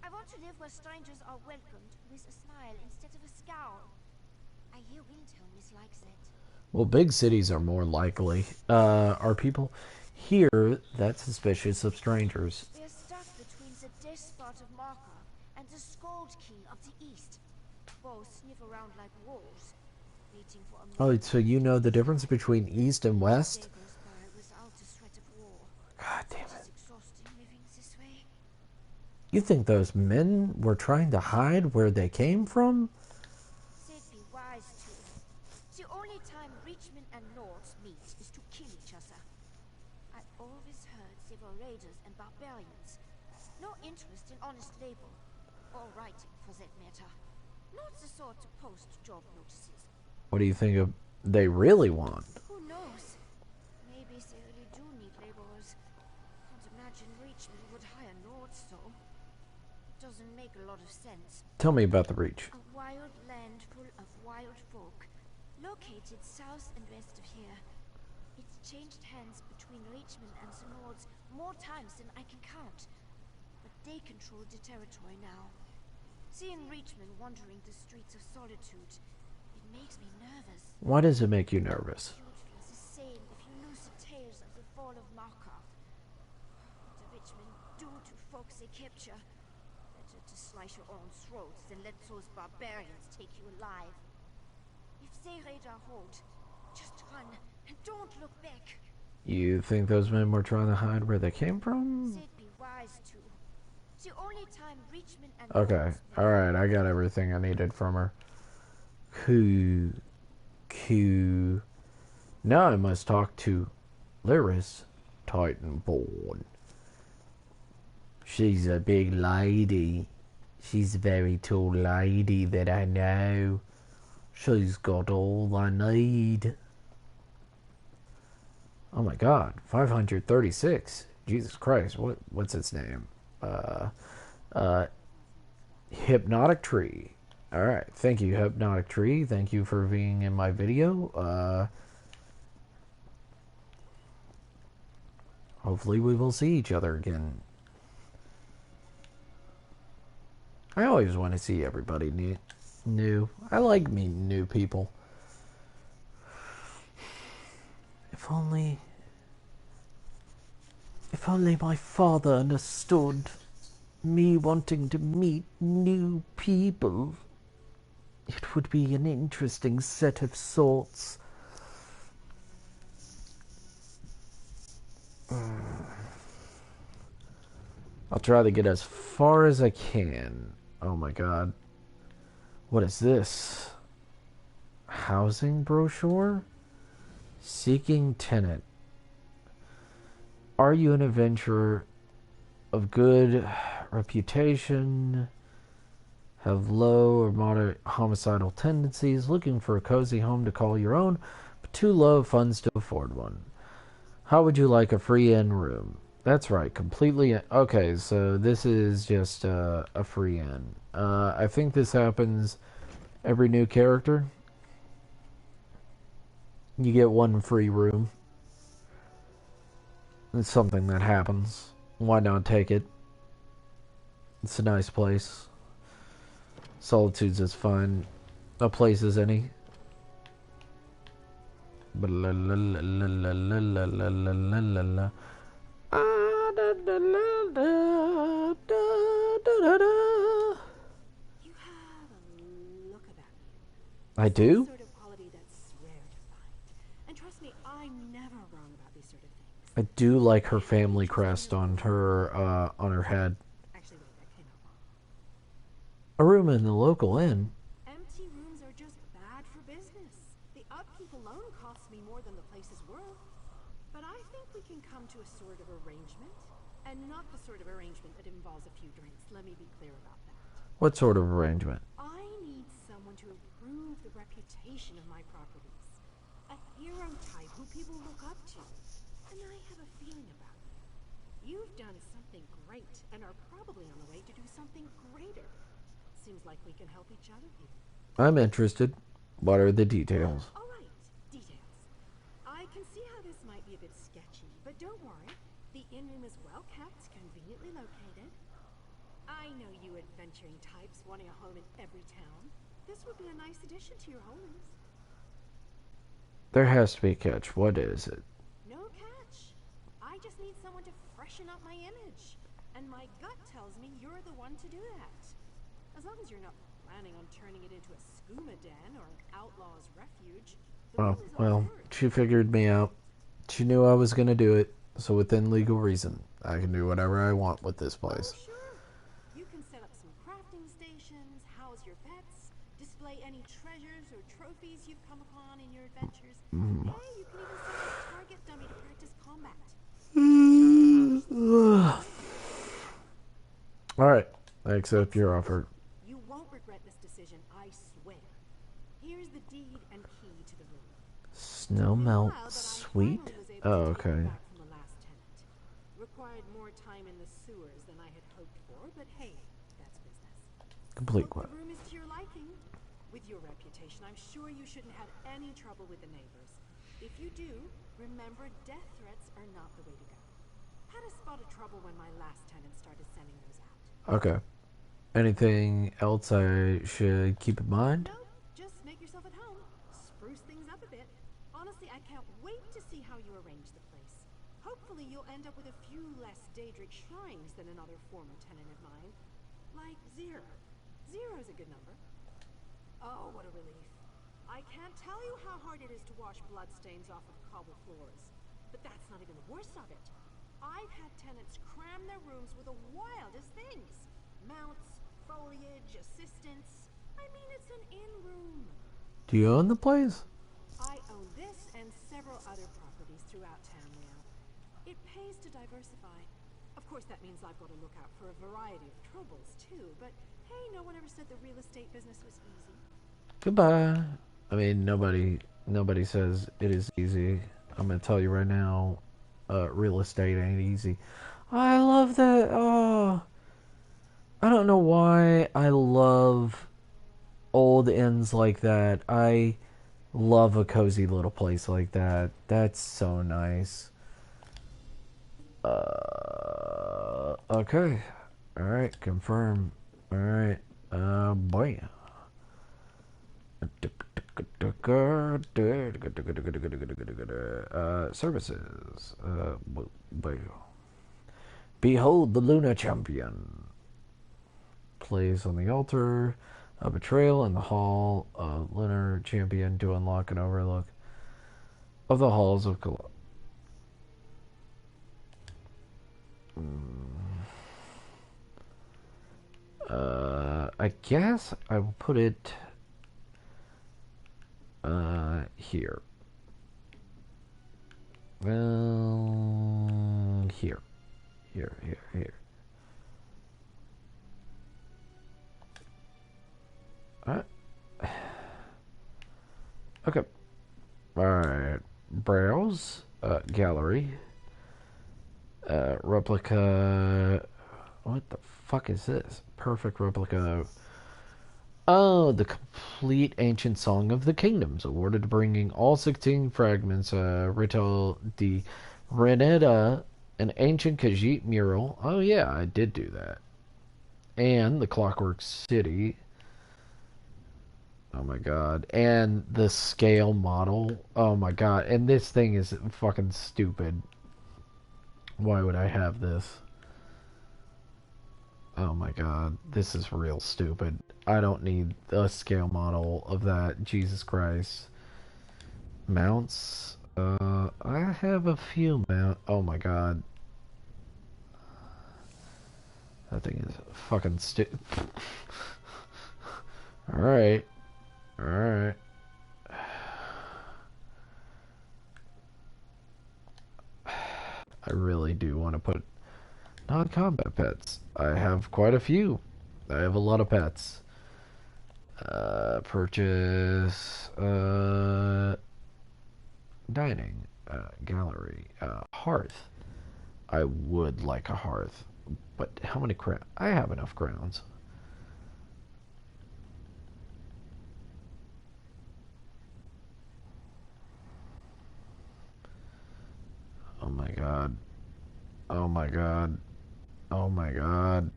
I want to live where strangers are welcomed with a smile instead of a scowl. I hear Windhelm is like that. Well, big cities are more likely. Are people here that suspicious of strangers? We're stuck between the despot of Marka and the Scold King of the East. Both sniff around like wolves, waiting for a Oh, so you know the difference between east and day west? goes by without a threat of war. God damn it. It's exhausting living this way. You think those men were trying to hide where they came from? They'd be wise to. The only time Reachmen and Lords meet is to kill each other. I always heard they were raiders and barbarians. No interest in honest labor. Or writing, for that matter. Not the sort to post job notices. What do you think they really want? Who knows? Maybe they really do need laborers. Can't imagine Reachmen would hire Lords, though. Doesn't make a lot of sense. Tell me about the Reach. A wild land full of wild folk, located south and west of here. It's changed hands between Reachmen and the Nords more times than I can count. But they control the territory now. Seeing Reachmen wandering the streets of Solitude, it makes me nervous. Why does it make you nervous? You'd feel the same if you knew the tales of the fall of Marka. slice your own throats than let those barbarians take you alive. If they raid our hold, just run and don't look back. You think those men were trying to hide where they came from? They'd be wise to. The only time Richmond and Okay, alright, I got everything I needed from her. Cool. Now I must talk to Lyris Titanborn. She's a big lady. She's a very tall lady that I know. She's got all I need. Oh my god, 536. Jesus Christ, what's its name? Hypnotic Tree. Alright, thank you, Hypnotic Tree. Thank you for being in my video. Hopefully we will see each other again. I always want to see everybody new. I like meeting new people. If only my father understood me wanting to meet new people. It would be an interesting set of sorts. I'll try to get as far as I can. Oh my god. What is this? Housing brochure? Seeking tenant. Are you an adventurer of good reputation? Have low or moderate homicidal tendencies? Looking for a cozy home to call your own, but too low funds to afford one? How would you like a free inn room? That's right, completely. Okay, so this is just a free inn. I think this happens every new character. You get one free room. It's something that happens. Why not take it? It's a nice place. Solitude's as fun a place as any. You have a look about you. I do? Sort of quality that's rare to find. And trust me, I'm never wrong about these sort of things. I do like her family crest on her head. Actually, wait, that came out wrong. A room in the local inn. Empty rooms are just bad for business. The upkeep alone costs me more than the place is worth. But I think we can come to a sort of arrangement. And not the sort of arrangement that involves a few drinks. Let me be clear about that. What sort of arrangement? I need someone to improve the reputation of my properties. A hero type who people look up to. And I have a feeling about you. You've done something great and are probably on the way to do something greater. Seems like we can help each other here. I'm interested. What are the details? All right, details. I can see how this might be a bit sketchy, but don't worry. The inn room is well kept, conveniently located. I know you adventuring types wanting a home in every town. This would be a nice addition to your holdings. There has to be a catch. What is it? No catch. I just need someone to freshen up my image. And my gut tells me you're the one to do that. As long as you're not planning on turning it into a skooma den or an outlaw's refuge. Oh, well, she figured me out. She knew I was going to do it. So within legal reason, I can do whatever I want with this place. Oh, sure. You can set up some crafting stations, house your pets, display any treasures or trophies you've come upon in your adventures. Hey, you can even set up a target dummy to practice combat. Alright, I accept your offer. You won't regret this decision, I swear. Here's the deed and key to the room. Snow melt sweet? Oh, okay. Required more time in the sewers than I had hoped for, but hey, that's business. Complete Hope what? the room is to your liking. With your reputation, I'm sure you shouldn't have any trouble with the neighbors. If you do, remember death threats are not the way to go. Had a spot of trouble when my last tenant started sending those out. Okay. Anything else I should keep in mind? Nope, just make yourself at home. Spruce things up a bit. Honestly, I can't wait to see how you arrange the place. Hopefully you'll end up with a few less Daedric shrines than another former tenant of mine. Like 0. 0 is a good number. Oh, what a relief. I can't tell you how hard it is to wash bloodstains off of cobble floors. But that's not even the worst of it. I've had tenants cram their rooms with the wildest things. Mounts, foliage, assistants. I mean, it's an in-room. Do you own the place? I own this and several other properties throughout town now. It pays to diversify. Of course, that means I've got to look out for a variety of troubles, too. But hey, no one ever said the real estate business was easy. Goodbye. I mean, nobody says it is easy. I'm gonna tell you right now, real estate ain't easy. I love that. Oh, I don't know why I love old inns like that. I love a cozy little place like that. That's so nice. Okay. Alright, confirm. Alright. Boy. Services. Behold the Luna Champion. Plays on the altar. A betrayal in the hall. Lunar Champion to unlock an overlook of the halls of Kala. I guess I will put it here. Well, here. Okay. Alright. Browse. Gallery. Replica. What the fuck is this? Perfect replica. Oh, the complete ancient song of the kingdoms, awarded to bringing all 16 fragments. Rito di Renetta, an ancient Khajiit mural. Oh yeah, I did do that. And the Clockwork City. Oh my god. And the scale model. Oh my god. And this thing is fucking stupid. Why would I have this? Oh my god, this is real stupid. I don't need a scale model of that. Jesus Christ. Mounts? I have a few mount. Oh my god. That thing is fucking stupid. Alright. Alright. I really do want to put non-combat pets. I have quite a few. I have a lot of pets. Purchase. Dining. Gallery. Hearth. I would like a hearth. But how many crowns? I have enough crowns. Oh my god. Oh my god. Oh my god.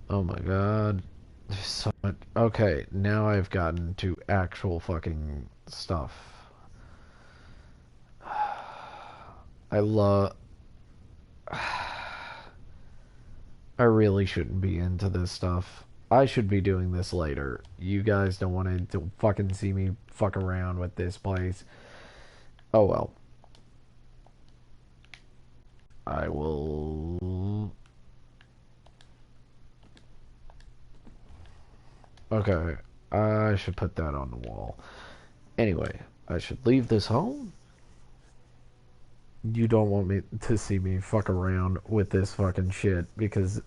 Oh my god. There's so much. Okay, now I've gotten to actual fucking stuff. I really shouldn't be into this stuff. I should be doing this later. You guys don't want to fucking see me fuck around with this place. Oh well. I will... Okay, I should put that on the wall. Anyway, I should leave this home. You don't want me to see me fuck around with this fucking shit, because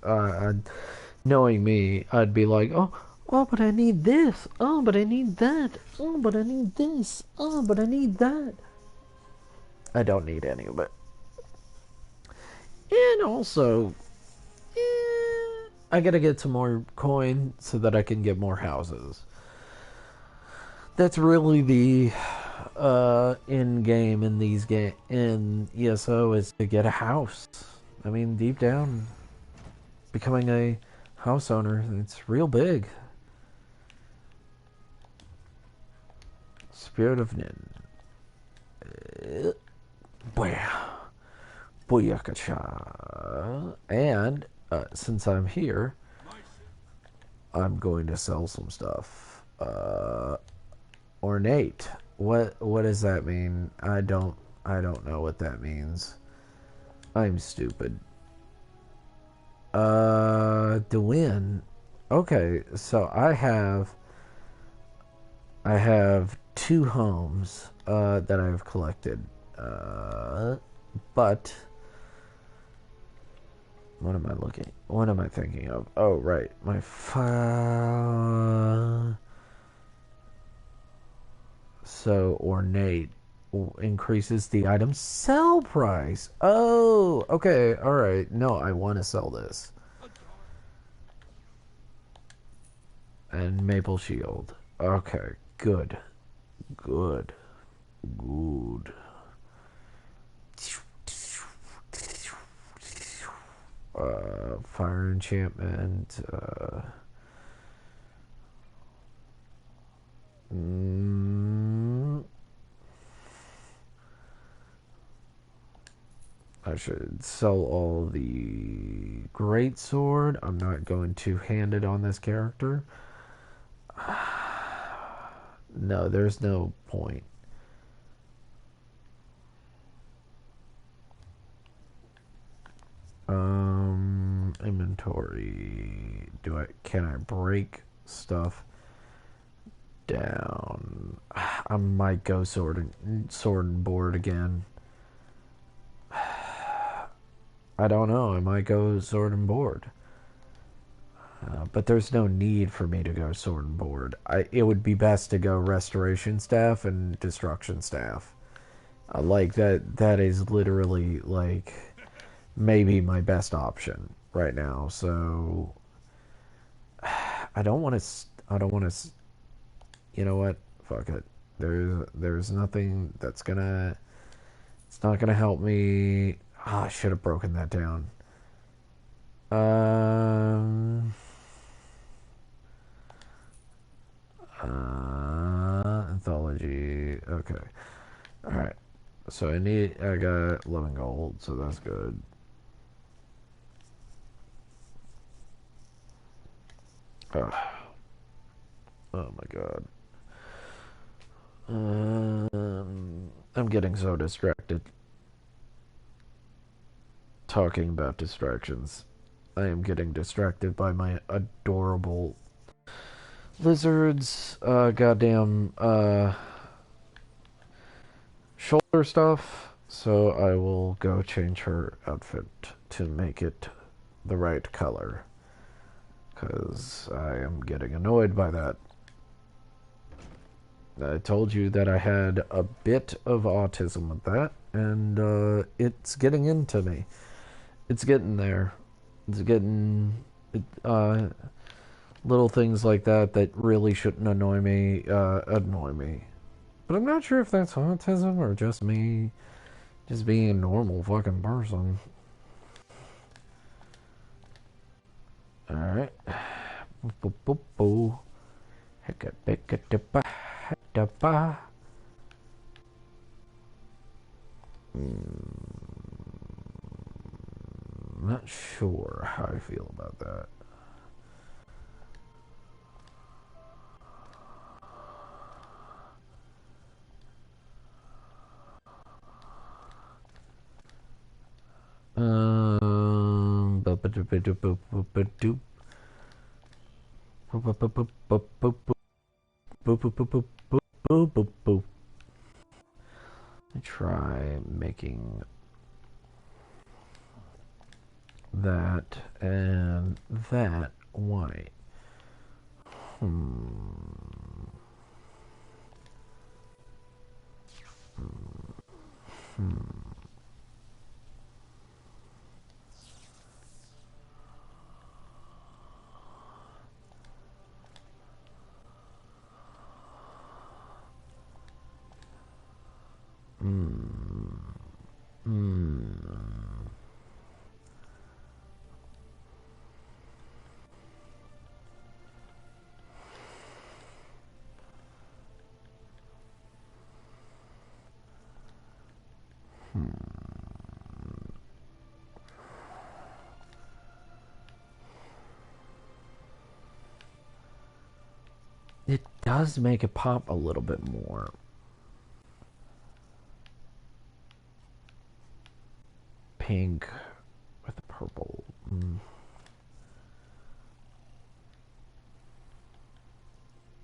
knowing me, I'd be like, oh, but I need this. Oh, but I need that. Oh, but I need this. Oh, but I need that. I don't need any of it. And also, I gotta get some more coin so that I can get more houses. That's really the end game in these in ESO, is to get a house. I mean, deep down, becoming a house owner, it's real big. Spirit of Nin. Booyakacha. And since I'm here, I'm going to sell some stuff. Ornate. What does that mean? I don't know what that means. I'm stupid. Dwyn. Okay, so I have 2 homes that I've collected. But what am I looking? What am I thinking of? Oh, right. My so ornate increases the item's sell price. Oh, okay. All right. No, I want to sell this. And maple shield. Okay. Good. Good. Good. Fire enchantment. I should sell all the great sword. I'm not going to hand it on this character. No, there's no point. Inventory. Can I break stuff down? I might go sword and board again. I don't know. I might go sword and board. But there's no need for me to go sword and board. It would be best to go restoration staff and destruction staff. Like that is literally like maybe my best option right now. So I don't want to you know what? Fuck it. There's nothing that's gonna it's not gonna help me. I should have broken that down. Anthology. Okay. Alright. So I got 11 gold, so that's good. Oh my god. I'm getting so distracted. Talking about distractions. I am getting distracted by my adorable lizards, goddamn, shoulder stuff. So I will go change her outfit to make it the right color. Because I am getting annoyed by that. I told you that I had a bit of autism with that, and it's getting into me. It's getting there. It's getting little things like that really shouldn't annoy me. But I'm not sure if that's autism or just me just being a normal fucking person. Alright. Boop boop boo. Not sure how I feel about that. Try making that and that white. does make it pop a little bit more. Pink with purple.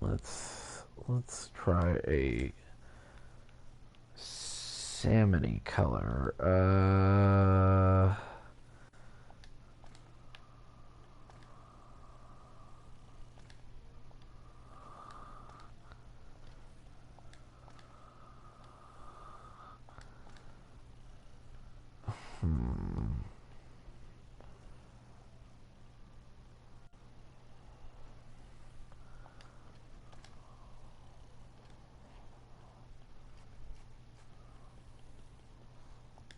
Let's try a salmony color.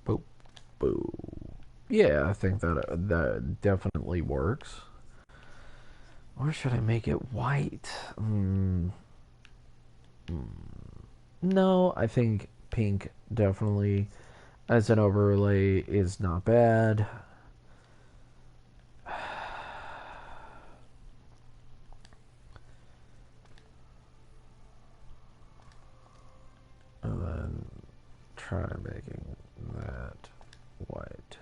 Boop, boo. Yeah, I think that definitely works. Or should I make it white? No, I think pink definitely as an overlay is not bad. And then try making that white.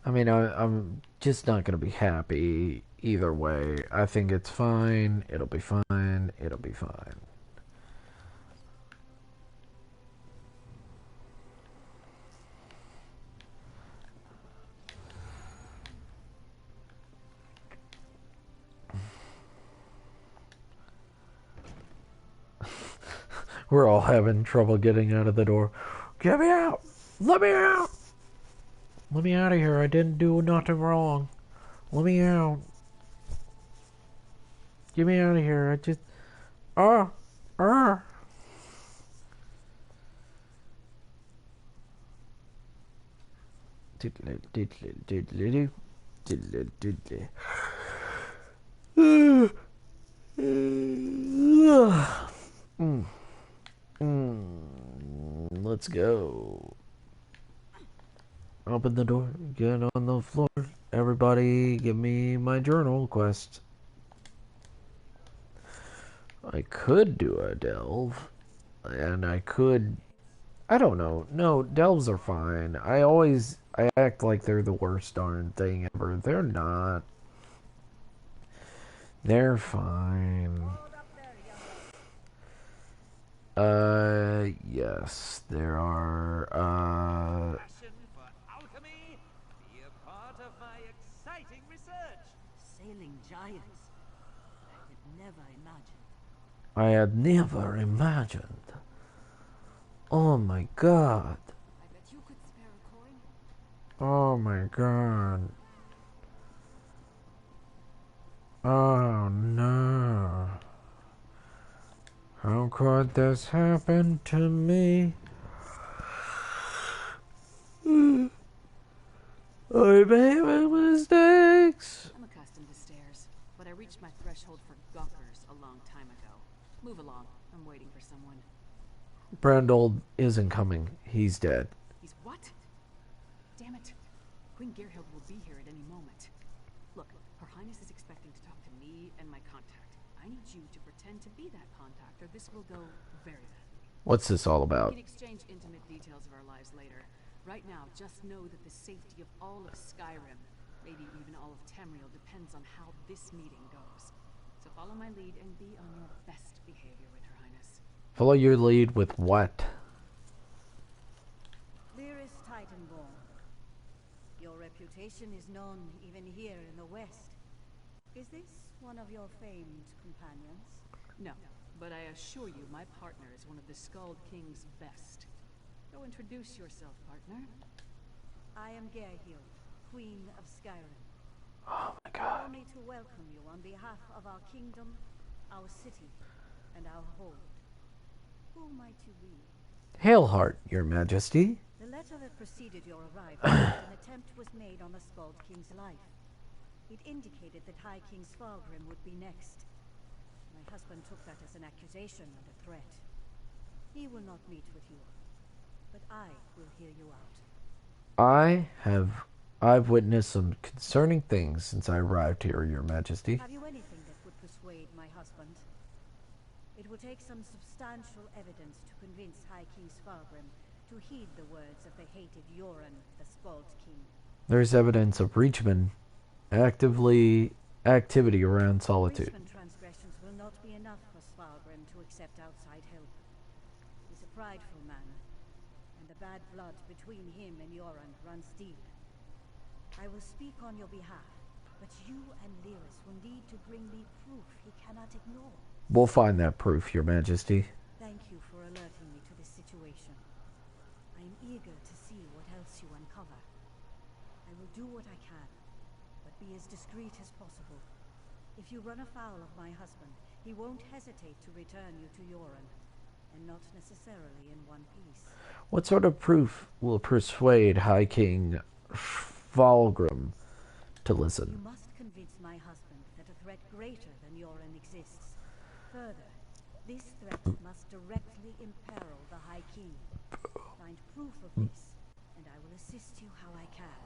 I mean, I'm just not going to be happy either way. I think it's fine. It'll be fine. It'll be fine. We're all having trouble getting out of the door. Get me out! Let me out! Let me out of here. I didn't do nothing wrong. Let me out. Get me out of here. I just... Let's go. Open the door. Get on the floor. Everybody, give me my journal quest. I could do a delve. And I could... I don't know. No, delves are fine. I act like they're the worst darn thing ever. They're not. They're fine. Yes, there are, Passion for alchemy, be a part of my exciting research. Sailing giants. I had never imagined. Oh my god. I bet you could spare a coin. Oh my god. Oh no. How could this happen to me? I made my mistakes. I'm accustomed to stairs, but I reached my threshold for gawkers a long time ago. Move along. I'm waiting for someone. Brandold isn't coming. He's dead. He's what? Damn it. Queen Gerhild will be here at any moment. Look, Her Highness is expecting to talk to me and my contact. I need you to pretend to be that contact, or this will go very badly. What's this all We about? can exchange intimate details of our lives later. Right now, just know that the safety of all of Skyrim, maybe even all of Tamriel, depends on how this meeting goes. So follow my lead and be on your best behavior with Her Highness. Follow your lead with what? Lyris Titanborn. Your reputation is known even here in the West. Is this one of your famed companions? No, but I assure you my partner is one of the Skald King's best. Go introduce yourself, partner. I am Gerhild, Queen of Skyrim. Oh my Allow god. me to welcome you on behalf of our kingdom, our city, and our hold. Who might you be? Hailheart, your majesty. The letter that preceded your arrival said an attempt was made on the Skald King's life. It indicated that High King Svalgrim would be next. My husband took that as an accusation and a threat. He will not meet with you, but I will hear you out. I've witnessed some concerning things since I arrived here, your majesty. Have you anything that would persuade my husband? will take some substantial evidence to convince High King Svalgrim to heed the words of the hated Yoren, the Skald King. There's evidence of Reachman activity around Solitude. Reachman transgressions will not be enough for Svalgrim to accept outside help. He's a prideful man, and the bad blood between him and Yoren runs deep. I will speak on your behalf, but you and Lyris will need to bring me proof he cannot ignore. We'll find that proof, Your Majesty. Thank you for alerting me to this situation. I am eager to see what else you uncover. I will do what I can, but be as discreet as possible. If you run afoul of my husband, he won't hesitate to return you to Yoren, and not necessarily in one piece. What sort of proof will persuade High King Svalgrim to listen? You must convince my husband that a threat greater than Yoren exists. Further, this threat must directly imperil the High King. Find proof of this, and I will assist you how I can.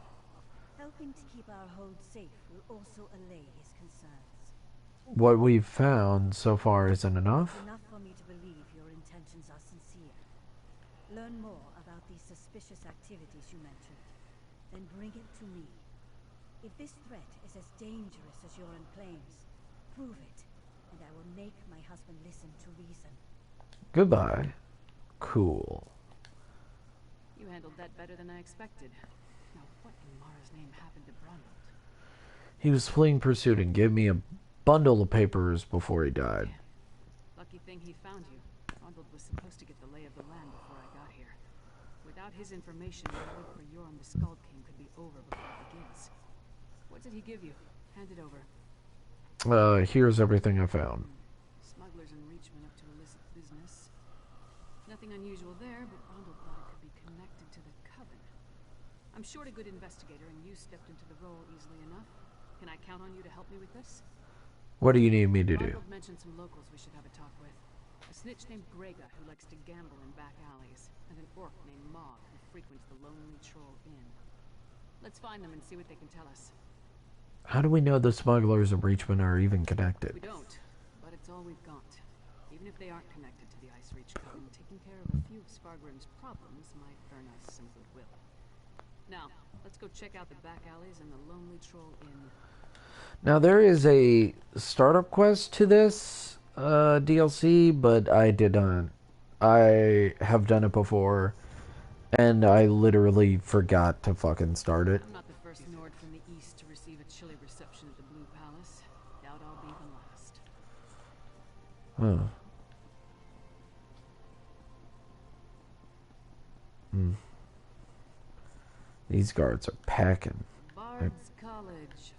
Helping to keep our hold safe will also allay his concerns. What we've found so far isn't enough? Enough for me to believe your intentions are sincere. Learn more about these suspicious activities you mentioned, then bring it to me. If this threat is as dangerous as Yoren claims, prove it, and I will make my husband listen to reason. Goodbye. Cool. You handled that better than I expected. Now, what in Mara's name happened to Brunhild? He was fleeing pursuit and gave me a bundle of papers before he died. Lucky thing he found you. Brunhild was supposed to get the lay of the land before I got here. Without his information, the work for Yoren the Skald King could be over before it begins. What did he give you? Hand it over. Here's everything I found. Smugglers and Reachmen up to illicit business. Nothing unusual there, but Brunhild thought it could be connected to the Coven. I'm short a good investigator, and you stepped into the role easily enough. Can I count on you to help me with this? What do you need me to do? Brunhild mentioned some locals we should have a talk with. A snitch named Grega who likes to gamble in back alleys, and an orc named Mog who frequents the Lonely Troll Inn. Let's find them and see what they can tell us. How do we know the smugglers and Reachmen are even connected? We don't, but it's all we've got. Even if they aren't connected to the Ice Reach Coven, taking care of a few of Svalgrim's problems might earn us some goodwill. Now, let's go check out the back alleys and the Lonely Troll Inn. Now, there is a startup quest to this DLC, but I did not. I have done it before, and I literally forgot to fucking start it. I'm not the first Nord from the east to receive a chilly reception at the Blue Palace. Doubt I'll be the last. Huh. These guards are packing. Bard's College.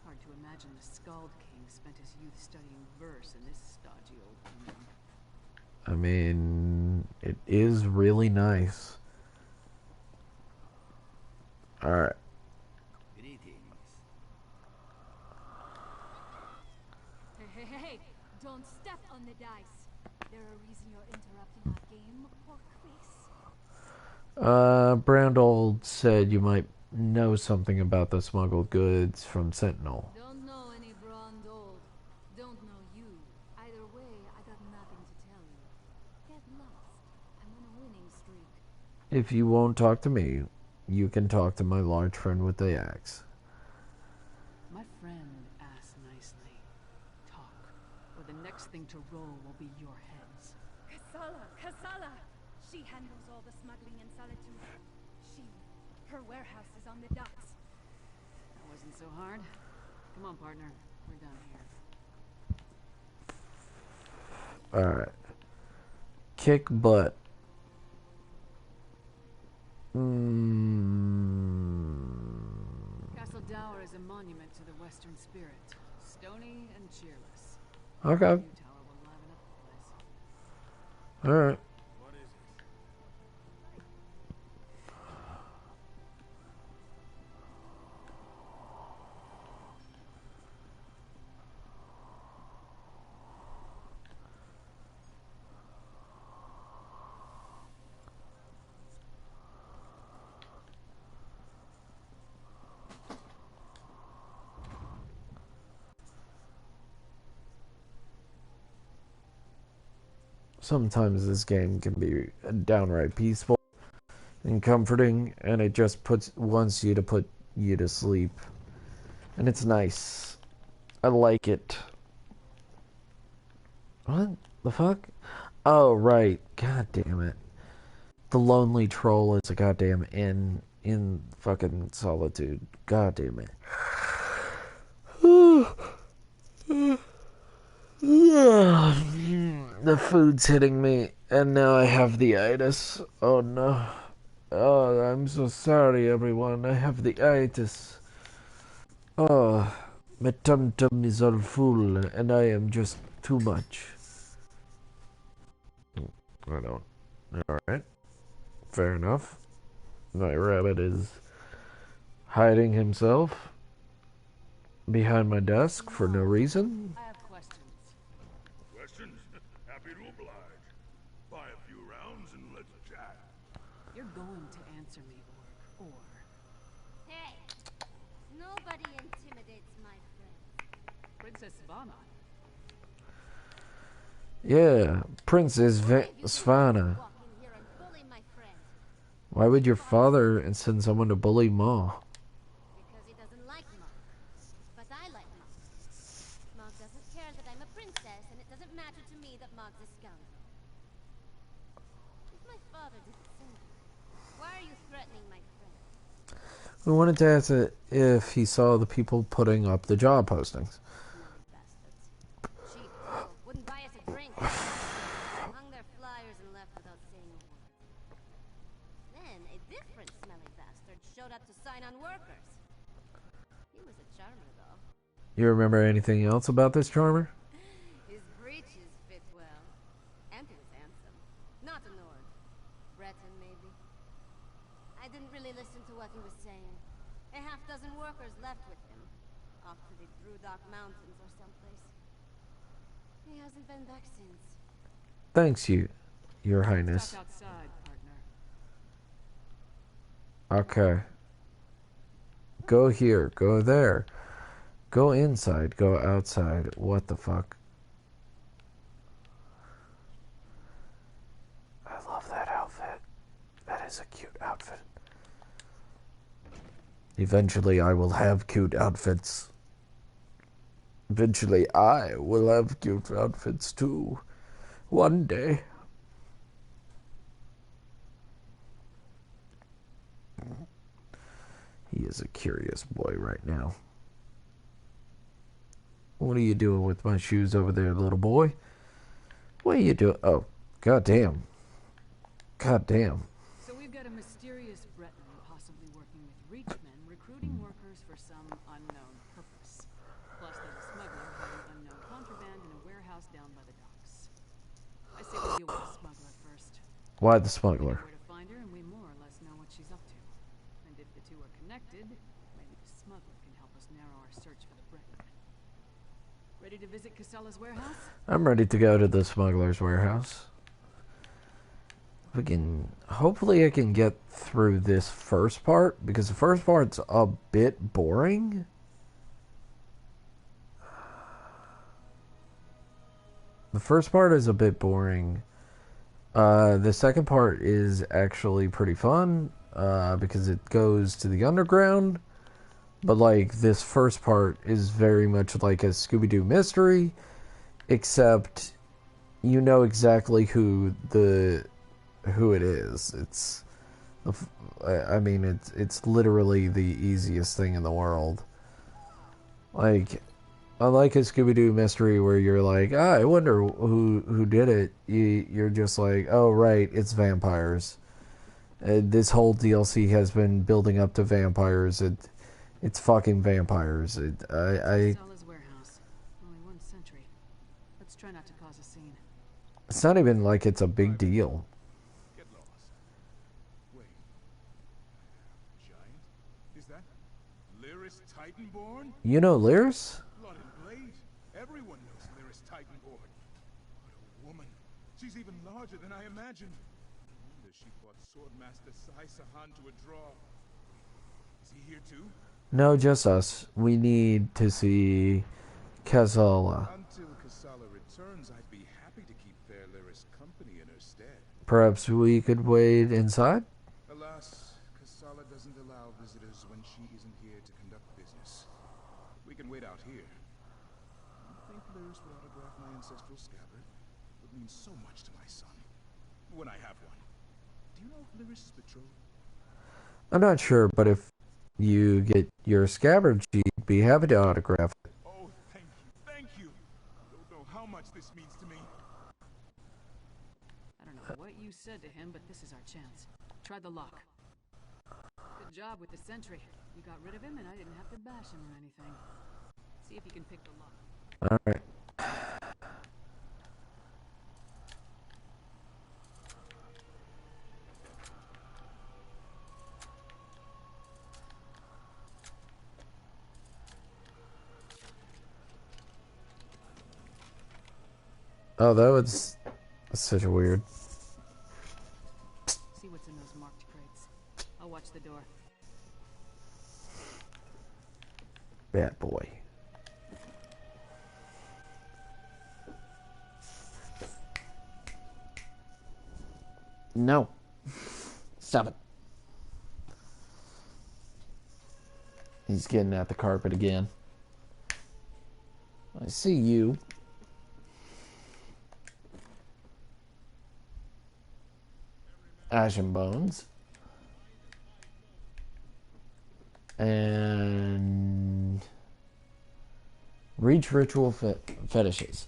Hard to imagine the Skald King spent his youth studying verse in this stodgy old kingdom. I mean, it is really nice. Alright. Greetings. Hey, don't step on the dice. There a reason you're interrupting our game, pork face? Brandol said you might know something about the smuggled goods from Sentinel. Don't know any Brunhild. Don't know you. Either way, I got nothing to tell you. Get lost. I'm on a winning streak. If you won't talk to me, you can talk to my large friend with the axe. My friend asked nicely. Talk, or the next thing to roll will be your heads. Kasala! She handles all the smuggling in Solitude. Her warehouse is on the docks. That wasn't so hard. Come on, partner. We're done here. Alright. Kick butt. Castle Dower is a monument to the Western spirit. Stony and cheerless. Okay. New tower will liven up the place. Alright. What is it? sometimes this game can be downright peaceful and comforting, and it just wants you to put you to sleep. And it's nice. I like it. What the fuck? Oh, right. God damn it. The Lonely Troll is a goddamn in fucking Solitude. God damn it. The food's hitting me, and now I have the itis. Oh no. Oh, I'm so sorry, everyone. I have the itis. Oh, my tum-tum is all full, and I am just too much. I don't. Alright. Fair enough. My rabbit is hiding himself behind my desk for no reason. I have questions. Questions? Happy to oblige. Buy a few rounds and let's chat. You're going to answer me, or... Hey! Nobody intimidates my friends. Princess Svana. Yeah, Princess Svana. Walk in here and bully my friend. Why would your father send someone to bully Ma? Because he doesn't like Mog. But I like Mog. Mog doesn't care that I'm a princess, and it doesn't matter to me that Mog's a scoundrel. If my father didn't send you, why are you threatening my friend? We wanted to ask if he saw the people putting up the job postings. Smelly bastards. Cheap fool. Wouldn't buy us a drink. Hung their flyers and left without saying a word. Then a different smelly bastard showed up to sign on workers. He was a charmer, though. You remember anything else about this charmer? His breeches fit well. And he was handsome. Not a Nord. Breton, maybe. I didn't really listen to what he was saying. A half-dozen workers left with him. Off to the Drudok Mountains or someplace. He hasn't been back since. Thanks, Your Highness. Talk outside, partner. Okay. Go here. Go there. Go inside. Go outside. What the fuck? I love that outfit. That is a cute outfit. Eventually, I will have cute outfits. Eventually, I will have cute outfits too. One day. He is a curious boy right now. What are you doing with my shoes over there, little boy? What are you doing? Oh, goddamn. Goddamn. So we've got a mysterious Breton possibly working with Reachmen, recruiting workers for some unknown purpose. Plus there's a smuggler hiding unknown contraband in a warehouse down by the docks. I say we deal with the smuggler first. Why the smuggler? Where to find her, and we more or less know what she's up to. And if the two are connected, maybe the smuggler can help us narrow our search for the Breton. Ready to visit Casella's warehouse? I'm ready to go to the smuggler's warehouse. Hopefully I can get through this first part, because the first part's a bit boring. The first part is a bit boring. The second part is actually pretty fun, because it goes to the underground. But like, this first part is very much like a Scooby-Doo mystery, except you know exactly who it is. It's literally the easiest thing in the world. Like, unlike a Scooby-Doo mystery where you're like, I wonder who did it. You're just like, oh right, it's vampires. This whole DLC has been building up to vampires. It's fucking vampires. Casella's warehouse. Only one sentry. Let's try not to cause a scene. It's not even like it's a big deal. Get lost. Wait. Giant? Is that Lyris Titanborn? You know Lyris? Blood and blade. Everyone knows Lyris Titanborn. What a woman. She's even larger than I imagined. No wonder she fought Swordmaster Sai Sahan to a draw. Is he here too? No, just us. We need to see Casella. Until Casella returns, I'd be happy to keep fair Lyris best company in her stead. Perhaps we could wait inside? Alas, Kasala doesn't allow visitors when she isn't here to conduct business. We can wait out here. I think Lyris would autograph my ancestral scabbard. It would mean so much to my son. When I have one. Do you know if Lyris is betrothed? I'm not sure, but if you get your scabbard, she'd be happy to autograph it. Oh, thank you, thank you. Don't know how much this means to me. I don't know what you said to him, but this is our chance. Try the lock. Good job with the sentry. You got rid of him and I didn't have to bash him or anything. See if you can pick the lock. Alright. Oh, that was such a weird. See what's in those marked crates. I'll watch the door. Bad boy. No. Stop it. He's getting at the carpet again. I see you. Ashen Bones. And Reach Ritual Fetishes.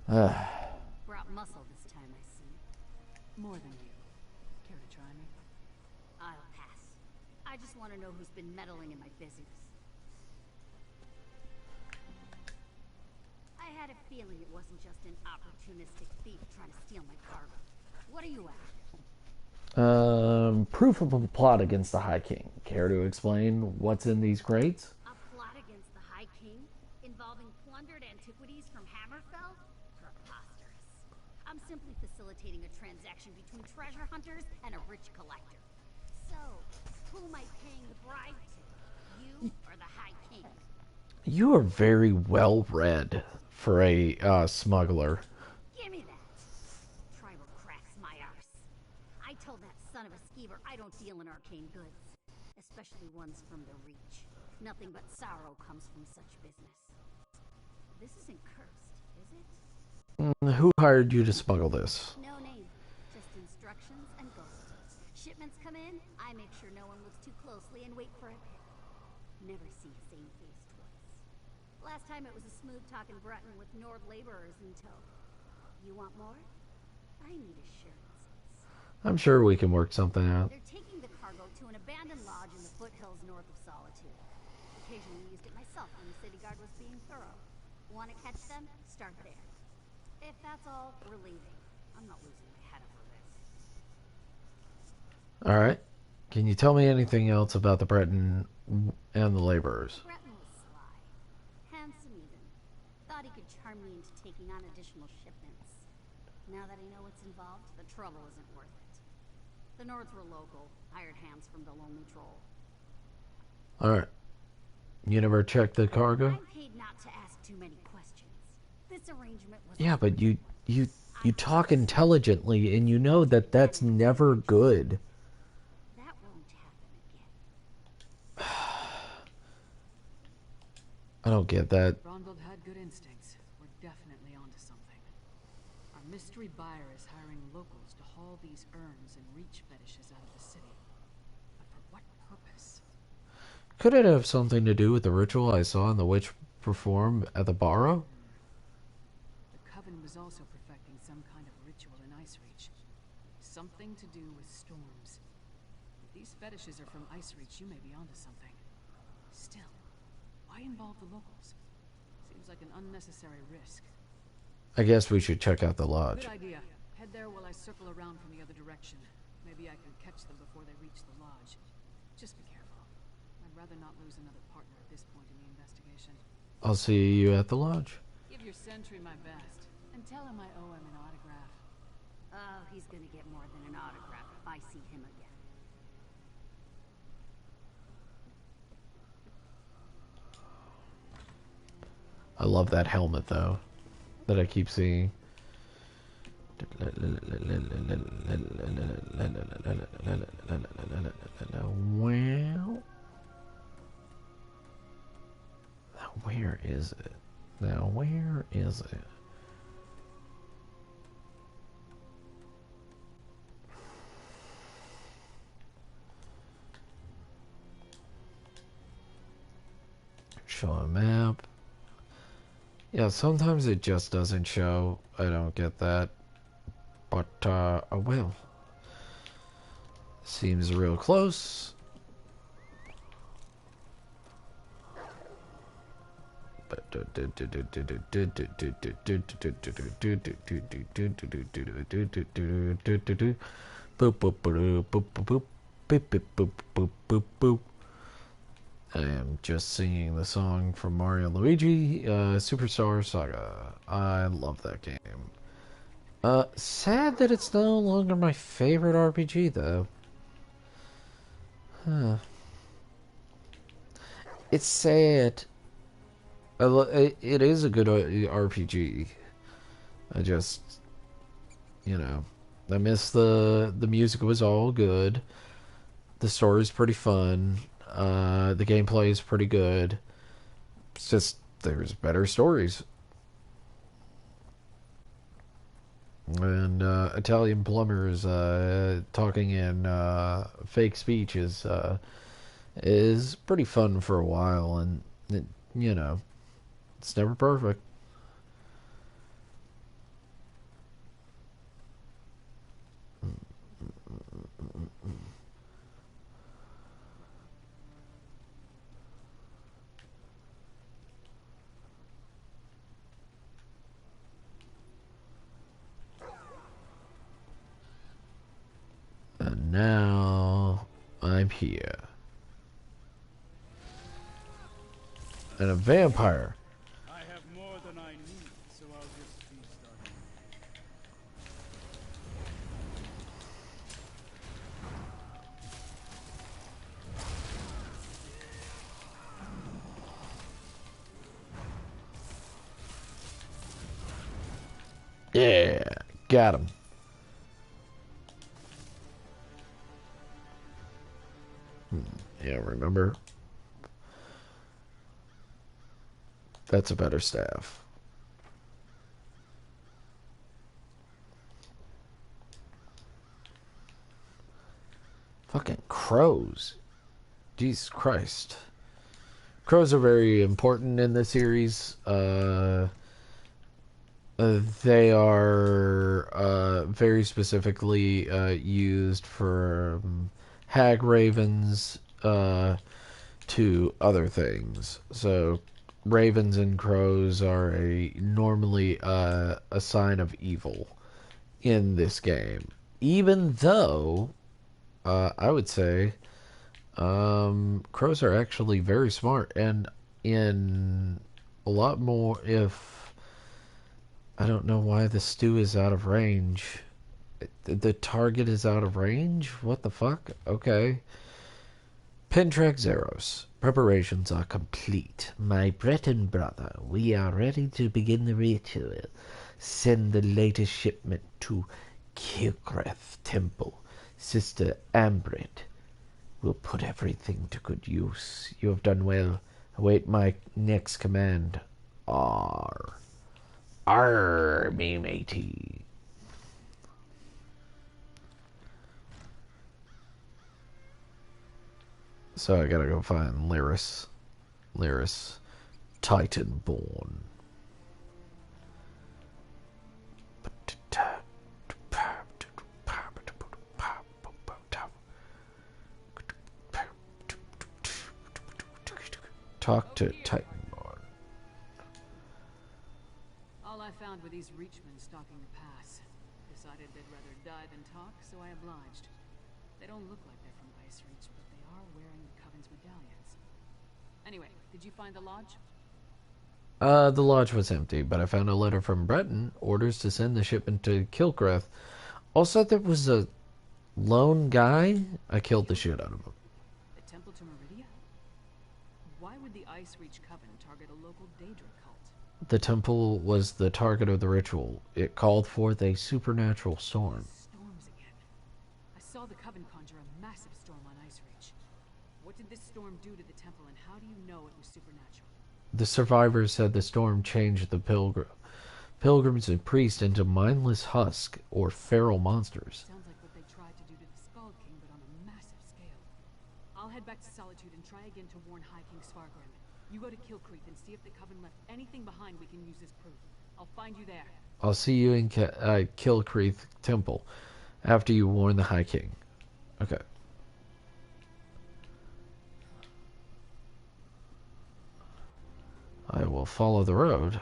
Brought muscle this time, I see. More than you. Care to try me? I'll pass. I just want to know who's been meddling in my business. I had a feeling it wasn't just an opportunistic thief trying to steal my cargo. What are you after? Proof of a plot against the High King. Care to explain what's in these crates? A plot against the High King? Involving plundered antiquities from Hammerfell? Preposterous. I'm simply facilitating a transaction between treasure hunters and a rich collector. So, who am I paying the bribe to? You or the High King? You are very well read for a smuggler. Give me that. Tribal cracks my arse. I told that son of a skeever I don't deal in arcane goods. Especially ones from the Reach. Nothing but sorrow comes from such business. This isn't cursed, is it? Who hired you to smuggle this? No name. Just instructions and ghosts. Shipments come in, I make sure no one looks too closely and wait for a pick. Never see the same face twice. Last time it was a smooth-talking Breton with Nord laborers in tow. You want more? I need assurances. I'm sure we can work something out. They're taking the cargo to an abandoned lodge in the foothills north of Solitude. Occasionally used it myself when the city guard was being thorough. Want to catch them? Start there. If that's all, we're leaving. I'm not losing my head over this. Alright. Can you tell me anything else about the Breton and the laborers? Breton was sly. Handsome even. Thought he could charm me into taking on additional shipments. Now that I know what's involved, the trouble isn't worth it. The Nords were local, hired hands from the Lonely Troll. Alright. You never checked the cargo? I'm paid not to ask too many questions. This arrangement was... Yeah, but you talk intelligently, and you know that that's never good. That won't happen again. I don't get that. Ronvald had good instincts. We're definitely onto something. Our mystery buyer is hiring locals to haul these urns and reach fetishes out of the city. But for what purpose? Could it have something to do with the ritual I saw the witch perform at the Barrow? The Coven was also perfecting some kind of ritual in Icereach. Something to do with storms. If these fetishes are from Icereach, you may be onto something. Still, why involve the locals? Seems like an unnecessary risk. I guess we should check out the lodge. Good idea. Head there while I circle around from the other direction. Maybe I can catch them before they reach the lodge. Just be careful. I'd rather not lose another partner at this point in the investigation. I'll see you at the lodge. Give your sentry my best, and tell him I owe him an autograph. Oh, he's gonna get more than an autograph if I see him again. I love that helmet, though. that I keep seeing. Well, now where is it? Now where is it? Show a map. Yeah, sometimes it just doesn't show. I don't get that. But, oh well. Seems real close. I am just singing the song from Mario and Luigi, Superstar Saga. I love that game. Sad that it's no longer my favorite RPG, though. Huh. It's sad. It is a good RPG. I just, you know, I miss the music was all good. The story's pretty fun. The gameplay is pretty good. It's just there's better stories. And Italian plumbers talking in fake speech is pretty fun for a while, and it, you know, it's never perfect. And now I'm here. And a vampire. I have more than I need, so I'll just feast on you. Yeah, got him. Yeah, remember? That's a better staff. Fucking crows. Jesus Christ. Crows are very important in the series. They are very specifically used for hag ravens to other things. So ravens and crows are normally a sign of evil in this game. Even though I would say crows are actually very smart, and in a lot more. If I don't know why the stew is out of range. The target is out of range? What the fuck? Okay. Pentrack Zeros. Preparations are complete. My Breton brother, we are ready to begin the ritual. Send the latest shipment to Kilgreth Temple. Sister Ambrid will put everything to good use. You have done well. Await my next command. R. Me matey. So I gotta go find Lyris. Titanborn. Talk to Titanborn. All I found were these Reachmen stalking the pass. Decided they'd rather die than talk, so I obliged. They don't look like they're from Ice Reach, but they are wearing the Coven's medallions. Anyway, did you find the lodge? The lodge was empty, but I found a letter from Breton, orders to send the shipment to Kilgreth. Also, there was a lone guy. I killed the shit out of him. The Temple to Meridia? Why would the Ice Reach Coven target a local Daedra cult? The temple was the target of the ritual. It called forth a supernatural storm. Storms again. I saw the Coven conjure a massive storm on Ice Reach. What did this storm do to the temple, and how do you know it was supernatural? The survivors said the storm changed the pilgrims and priests into mindless husk or feral monsters. Sounds like what they tried to do to the Skald King, but on a massive scale. I'll head back to Solitude and try again to warn High King Svargrim. You go to Killcreath and see if the Coven left anything behind we can use as proof. I'll find you there. I'll see you in Killcreath Temple after you warn the High King. Okay. I will follow the road.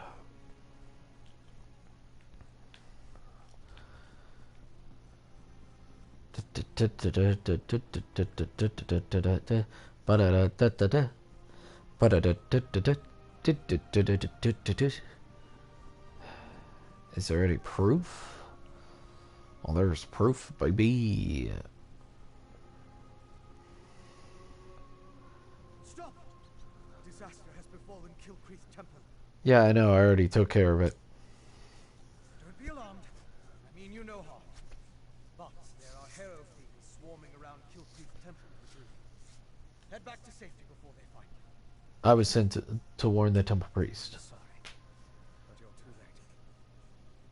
Is there any proof? Well, there's proof, baby. Stop! Disaster has befallen Killcreath Temple. Yeah, I know. I already took care of it. Don't be alarmed. I mean you no harm. But there are harrow fiends swarming around Killcreath Temple, Missouri. Head back to safety before they find you. I was sent to warn the temple priest. Sorry, but you're too late.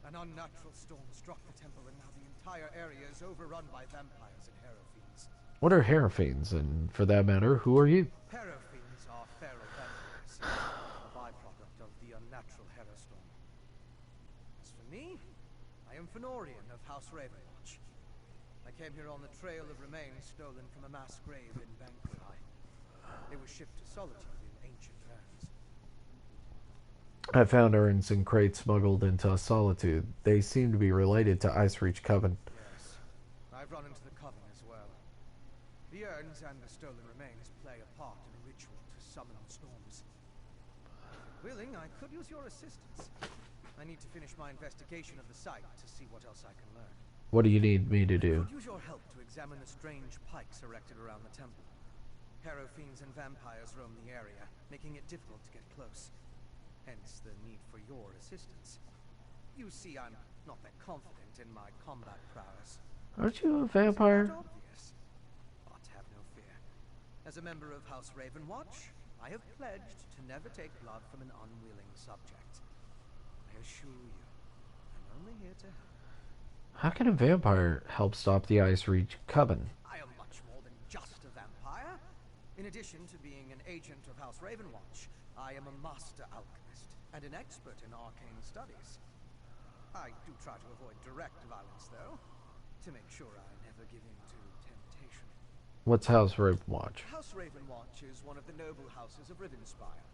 An unnatural storm struck the temple, and now the entire area is overrun by vampires and harrow fiends. What are harrow fiends? And for that matter, who are you? Harrow fiends are feral vampires, a byproduct of the unnatural harrow storm. As for me, I am Fenorian of House Ravenwatch. I came here on the trail of remains stolen from a mass grave in Banquerai. They were shipped to Solitude in ancient urns. I found urns and crates smuggled into Solitude. They seem to be related to Ice Reach Coven. Yes, I've run into the Coven as well. The urns and the stolen remains play a part in a ritual to summon storms. If you're willing, I could use your assistance. I need to finish my investigation of the site to see what else I can learn. What do you need me to I do? could use your help to examine the strange pikes erected around the temple. Harrow fiends and vampires roam the area, making it difficult to get close. Hence the need for your assistance. You see, I'm not that confident in my combat prowess. Aren't you a vampire? It's not obvious, but have no fear. As a member of House Ravenwatch, I have pledged to never take blood from an unwilling subject. I assure you, I'm only here to help. How can a vampire help stop the Ice Reach Coven? I am much more than just a vampire. In addition to being an agent of House Ravenwatch, I am a master alchemist and an expert in arcane studies. I do try to avoid direct violence, though, to make sure I never give in to temptation. What's House Ravenwatch? House Ravenwatch is one of the noble houses of Rivenspire.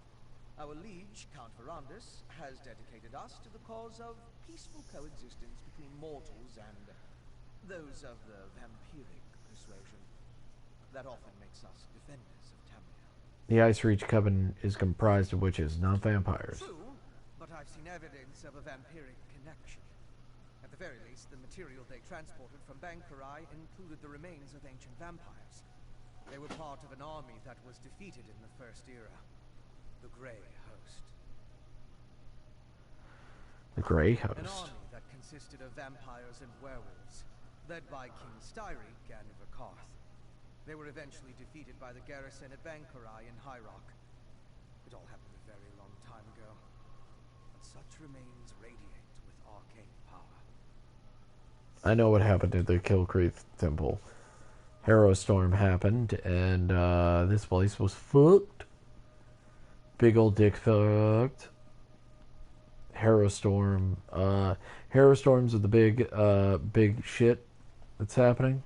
Our liege, Count Verandus, has dedicated us to the cause of peaceful coexistence between mortals and those of the vampiric persuasion. That often makes us defenders of Tamriel. The Ice Reach Coven is comprised of witches, not vampires. True, but I've seen evidence of a vampiric connection. At the very least, the material they transported from Banquerai included the remains of ancient vampires. They were part of an army that was defeated in the First Era. The Grey Host. The Grey An Host. army that consisted of vampires and werewolves, led by King Styriek and Vikarth. They were eventually defeated by the garrison at Banquerai in High Rock. It all happened a very long time ago, but such remains radiate with arcane power. I know what happened to the Killcreath Temple. Harrow Storm happened, and this place was fucked. Big old dick fucked. Harrow Storm. Harrow Storms are the big shit that's happening.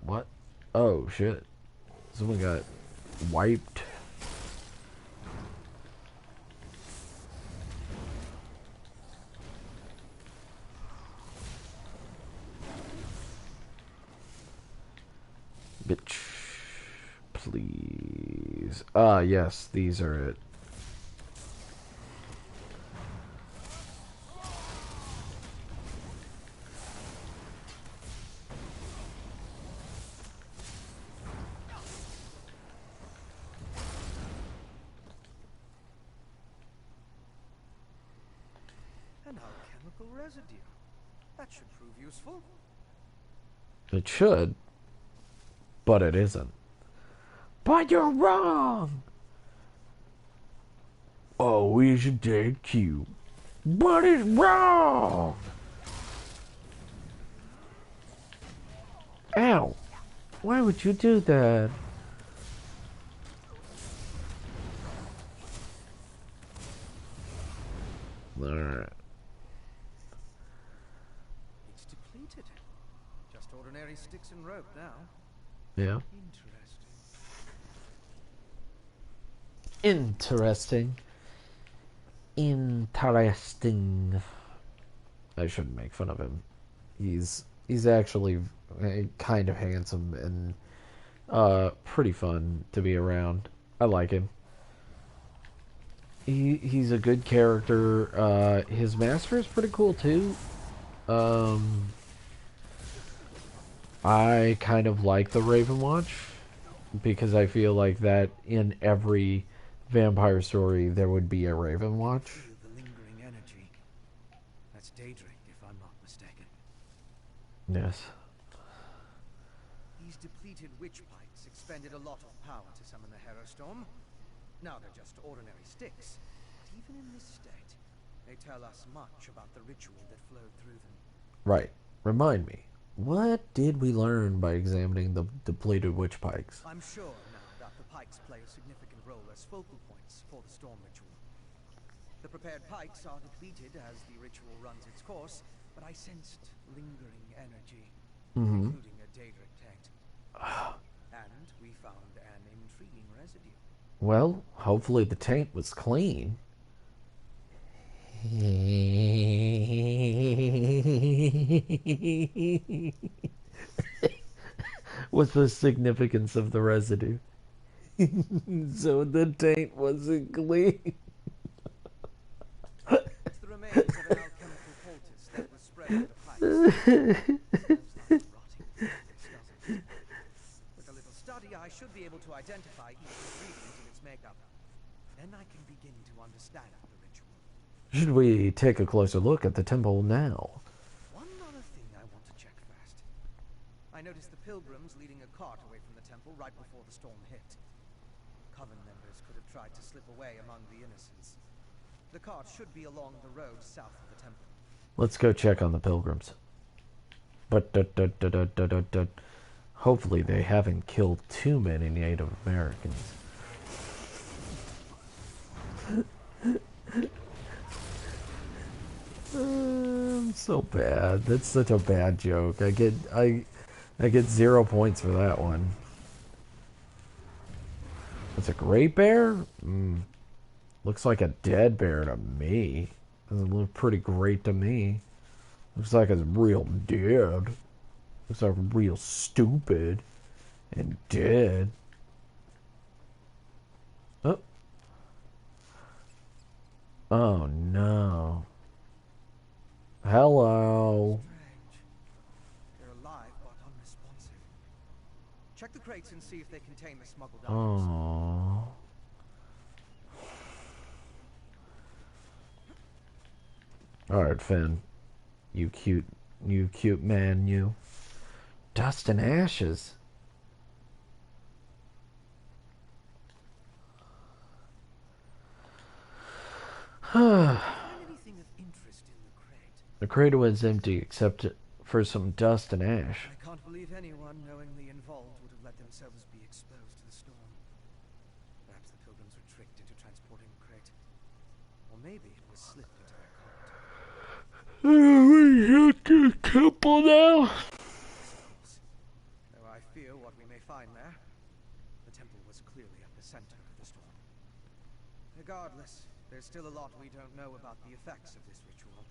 What? Oh, shit. Someone got wiped. Bitch. Please. Ah, yes, these are it. An alchemical residue. That should prove useful. It should, but it isn't. But you're wrong! Always a dead cube. But it's wrong! Ow! Why would you do that? Alright. It's depleted. Just ordinary sticks and rope now. Yeah. Interesting. Interesting. I shouldn't make fun of him. He's actually kind of handsome and pretty fun to be around. I like him. He's a good character. His master is pretty cool too. I kind of like the Raven Watch because I feel like that in every vampire story there would be a Raven Watch. The lingering energy. That's Daedric, if I'm not mistaken. Yes. These depleted witch pikes expended a lot of power to summon the Hera Storm. Now they're just ordinary sticks. But even in this state, they tell us much about the ritual that flowed through them. Right. Remind me. What did we learn by examining the depleted witch pikes? I'm sure now that the pikes play a significant role as focal points for the storm ritual. The prepared pikes are depleted as the ritual runs its course, but I sensed lingering energy, including a Daedric taint. And we found an intriguing residue. Well, hopefully the taint was clean. What's the significance of the residue? So the taint wasn't clean. It's the remains of an alchemical poultice that was spread on the pipes. Smells like rotting fungus, doesn't it? With a little study, I should be able to identify each ingredient in its makeup. Then I can begin to understand the ritual. Should we take a closer look at the temple now? One other thing I want to check first. I noticed the pilgrims leading a cart away from the temple right before the storm hit. Coven members could have tried to slip away among the innocents. The cart should be along the road south of the temple. Let's go check on the pilgrims. But hopefully they haven't killed too many Native Americans. I'm so bad. That's such a bad joke. I get 0 points for that one. It's a great bear? Looks like a dead bear to me. Doesn't look pretty great to me. Looks like it's real dead. Looks like real stupid and dead. Oh. Oh no. Hello. Strange. They're alive but unresponsive. Check the crates and see if they contain the smuggled items. Oh. Alright, Finn. You cute man, you. Dust and ashes. Anything of interest in the crate? The crate was empty except for some dust and ash. I can't believe anyone knowingly involved would have let themselves be exposed to the storm. Perhaps the pilgrims were tricked into transporting the crate. Or maybe it was slipped into their cart. We got the temple now. Though I fear what we may find there. The temple was clearly at the center of the storm. Regardless, there's still a lot we don't know about the effects of this ritual.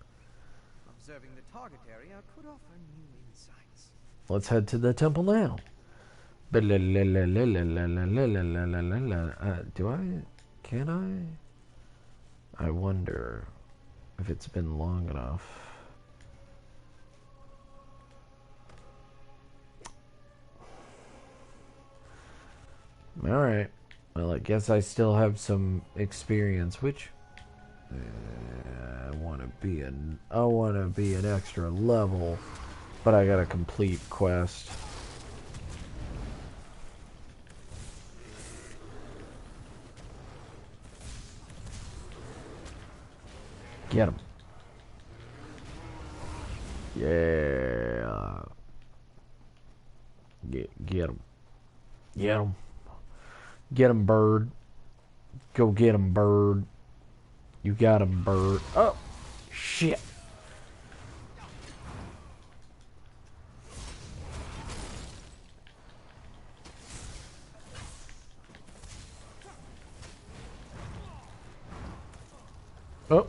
Observing the target area could offer new insights. Let's head to the temple now. Can I? I wonder if it's been long enough. Alright. Well, I guess I still have some experience, which I want to be an extra level, but I gotta complete quest. Get him. Yeah. Get him. Get him. Get him, bird. Go get him, bird. You got him, bird. Oh, shit. Oh.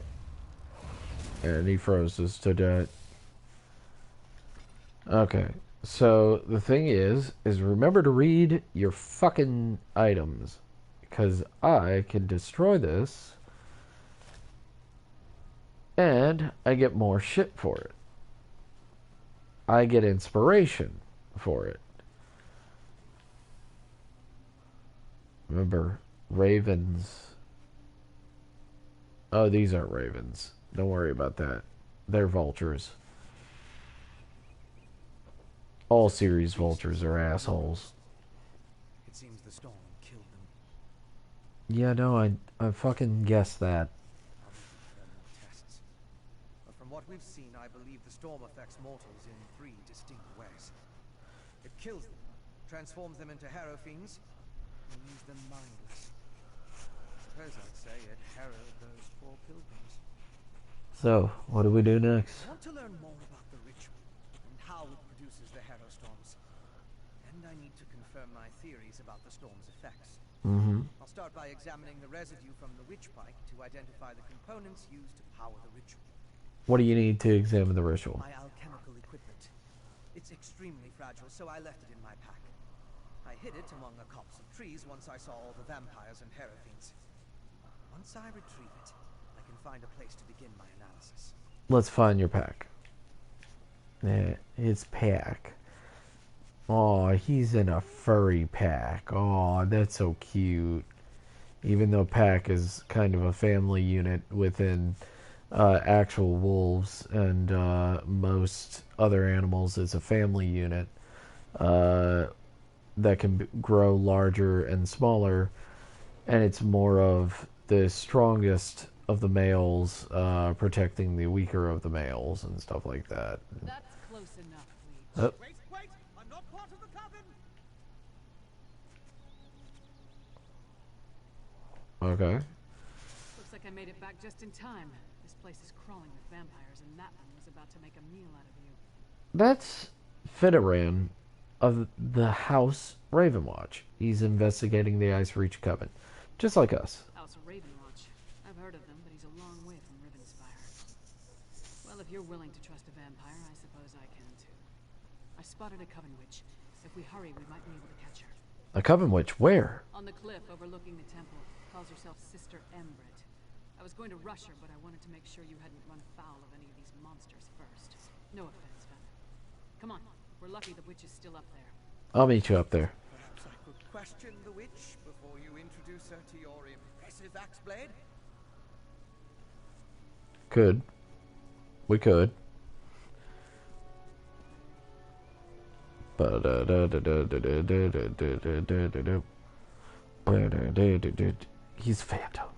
And he froze us to death. Okay. So the thing is remember to read your fucking items. Because I can destroy this. And I get more shit for it. I get inspiration for it. Remember, ravens. Oh, these aren't ravens. Don't worry about that. They're vultures. All series vultures are assholes. It seems the storm killed them. Yeah, no, I fucking guessed that. Tests. But from what we've seen, I believe the storm affects mortals in 3 distinct ways. It kills them, transforms them into harrow fiends, and leaves them mindless. I suppose I'd say it harrowed those poor pilgrims. So, what do we do next? I want to learn more about the ritual and how it produces the harrow storms. And I need to confirm my theories about the storm's effects. I'll start by examining the residue from the witch pike to identify the components used to power the ritual. What do you need to examine the ritual? My alchemical equipment. It's extremely fragile, so I left it in my pack. I hid it among a copse of trees once I saw all the vampires and harrow fiends. Once I retrieve it, I can find a place to begin my analysis. Let's find your pack. His pack. Oh, he's in a furry pack. Oh, that's so cute. Even though pack is kind of a family unit within actual wolves and most other animals, is a family unit that can grow larger and smaller, and it's more of the strongest of the males protecting the weaker of the males and stuff like that. That's close enough, please. Wait! I'm not part of the coven! Okay. Looks like I made it back just in time. This place is crawling with vampires, and that one was about to make a meal out of you. That's Fidoran of the House Ravenwatch. He's investigating the Icereach Coven, just like us. House Ravenwatch. I've heard of them, but he's a long way from Rivenspire. Well, if you're willing to trust a vampire, I suppose I can too. I spotted a coven witch. If we hurry, we might be able to catch her. A Coven Witch? Where? On the cliff overlooking the temple. Calls herself Sister Embret. I was going to rush her, but I wanted to make sure you hadn't run foul of any of these monsters first. No offense, Venom. Come on. We're lucky the witch is still up there. I'll meet you up there. Perhaps I could question the witch before you introduce her to your impressive axe blade? Could. We could. He's Phantom.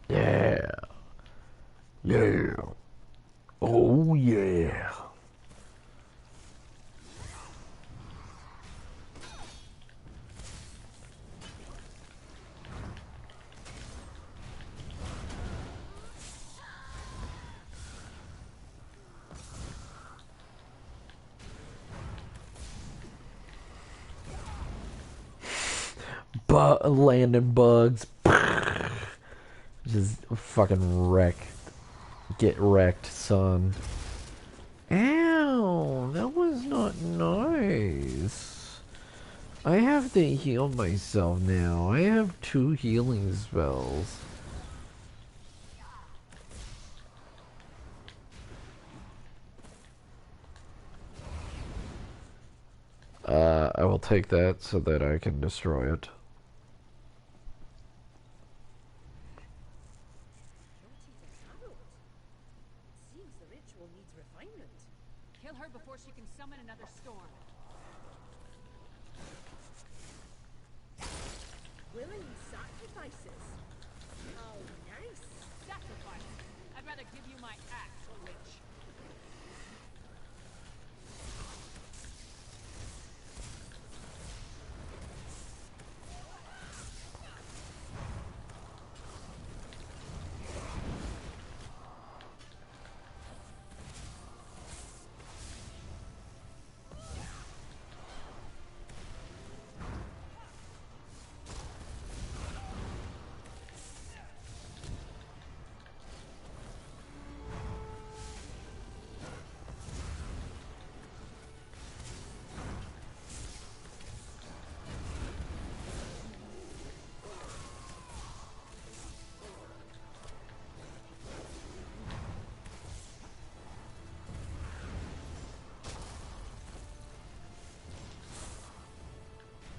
Yeah. Yeah. Oh, yeah. Landing bugs. Just fucking wrecked. Get wrecked, son. Ow, that was not nice. I have to heal myself now. I have 2 healing spells. I will take that so that I can destroy it. Seems the ritual needs refinement. Kill her before she can summon another storm. Willing sacrifices. Oh, nice. Sacrifice! I'd rather give you my axe, witch.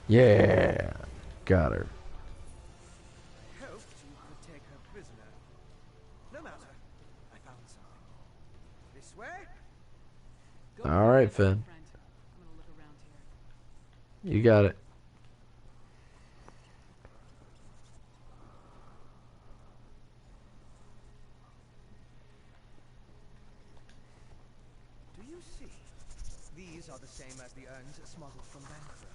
Yeah, got her. I hoped you could take her prisoner. No matter. I found something. This way? Go All right, Finn. friend. I'm gonna look around here. You got it. Do you see? These are the same as the urns smuggled from Banquerai.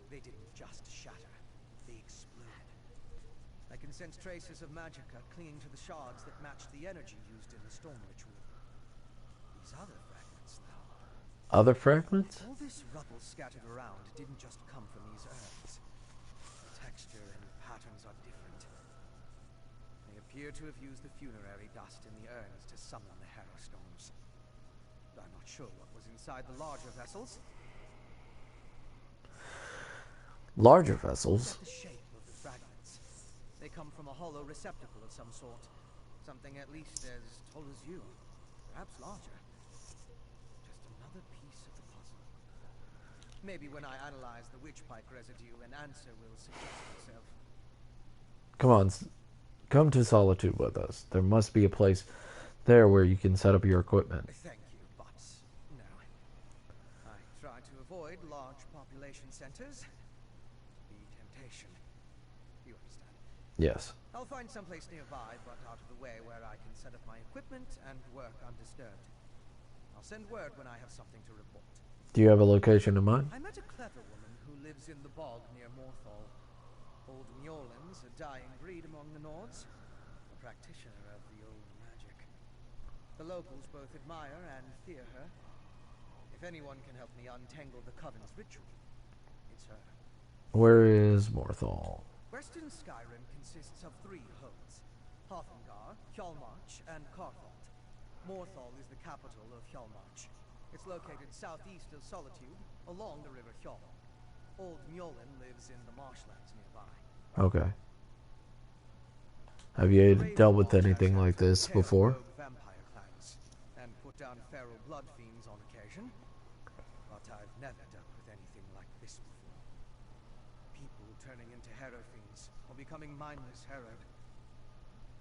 They didn't just shatter, they exploded. I can sense traces of magicka clinging to the shards that match the energy used in the storm ritual. These other fragments, though. Other fragments? All this rubble scattered around didn't just come from these urns. The texture and patterns are different. They appear to have used the funerary dust in the urns to summon the Harrow Storms. I'm not sure what was inside the larger vessels. Larger vessels? Look at the shape of the fragments. They come from a hollow receptacle of some sort. Something at least as tall as you. Perhaps larger. Just another piece of the puzzle. Maybe when I analyze the witchpike residue, an answer will suggest itself. Come on, come to Solitude with us. There must be a place there where you can set up your equipment. Thank you, but no. I try to avoid large population centers. The temptation. You understand? Yes. I'll find someplace nearby, but out of the way where I can set up my equipment and work undisturbed. I'll send word when I have something to report. Do you have a location in mind? I met a clever woman who lives in the bog near Morthal. Old Mjolnir's a dying breed among the Nords. A practitioner of the old magic. The locals both admire and fear her. If anyone can help me untangle the Coven's ritual, it's her. Where is Morthal? Western Skyrim consists of 3 homes: Hothengar, Hjalmarch, and Carthalt. Morthal is the capital of Hjalmarch. It's located southeast of Solitude, along the River Hjal. Old Mjolnir lives in the marshlands nearby. Okay. Have you dealt with anything like this before? Vampire clans, and put down feral blood fiends on occasion. But I've never dealt with anything like this before. People turning into Harrow fiends, or becoming mindless Harrowed.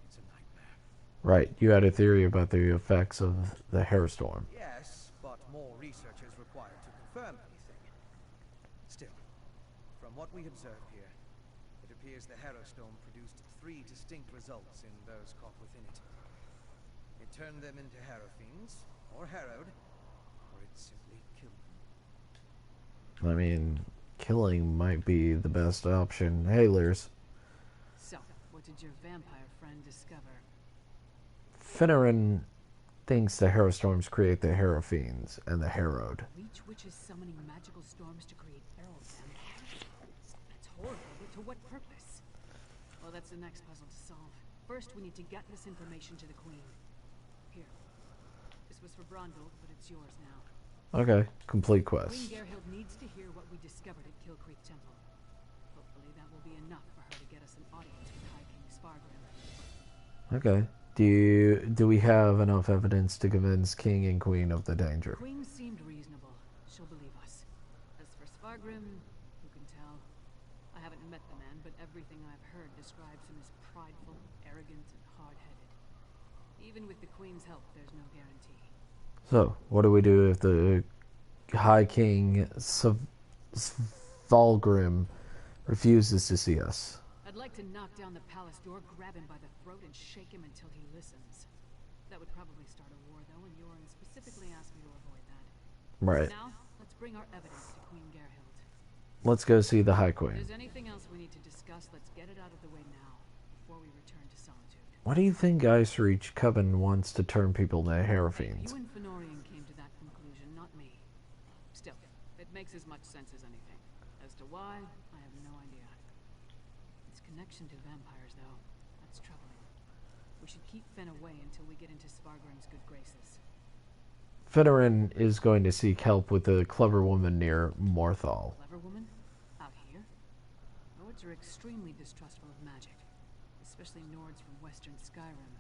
It's a nightmare. Right, you had a theory about the effects of the Harrowstorm. Yes, but more research is required to confirm anything. Still, from what we observe here, it appears the Harrowstorm produced 3 distinct results in those caught within it. It turned them into Harrow fiends, or Harrowed, or it simply killed them. I mean, killing might be the best option. Hey, Lyrs. So, what did your vampire friend discover? Finneran thinks the Harrowstorms create the Harrow Fiends and the Harrowed. Leech witches summoning magical storms to create feral vampires? That's horrible, but to what purpose? Well, that's the next puzzle to solve. First, we need to get this information to the Queen. Here. This was for Brondel, but it's yours now. Okay, complete Queen quest. Gerhild needs to hear what we discovered at Kill Creek Temple. Hopefully that will be enough for her to get us an audience with High King Spargrim. Okay. Do we have enough evidence to convince King and Queen of the danger? Queen seemed reasonable. She'll believe us. As for Spargrim, who can tell? I haven't met the man, but everything I've heard describes him as prideful, arrogant, and hard-headed. Even with the Queen's help, there's no guarantee. So, what do we do if the High King Svalgrim refuses to see us? I'd like to knock down the palace door, grab him by the throat, and shake him until he listens. That would probably start a war, though, and Yoren specifically asked me to avoid that. Right. Now, let's bring our evidence to Queen Gerhild. Let's go see the High If Queen. there's anything else we need to discuss, let's get it out of the way now, before we return to Solitude. Why do you think Ice Reach Coven wants to turn people into You Hierophants? and Fenorian came to that conclusion, not me. Still, it makes as much sense as anything. As to why, I have no idea. Its connection to vampires, though, that's troubling. We should keep Fen away until we get into Spargrim's good graces. Fennerin is going to seek help with a clever woman near Morthal. Clever woman? Out here? Nords are extremely distrustful of magic, especially Nords from western Skyrim.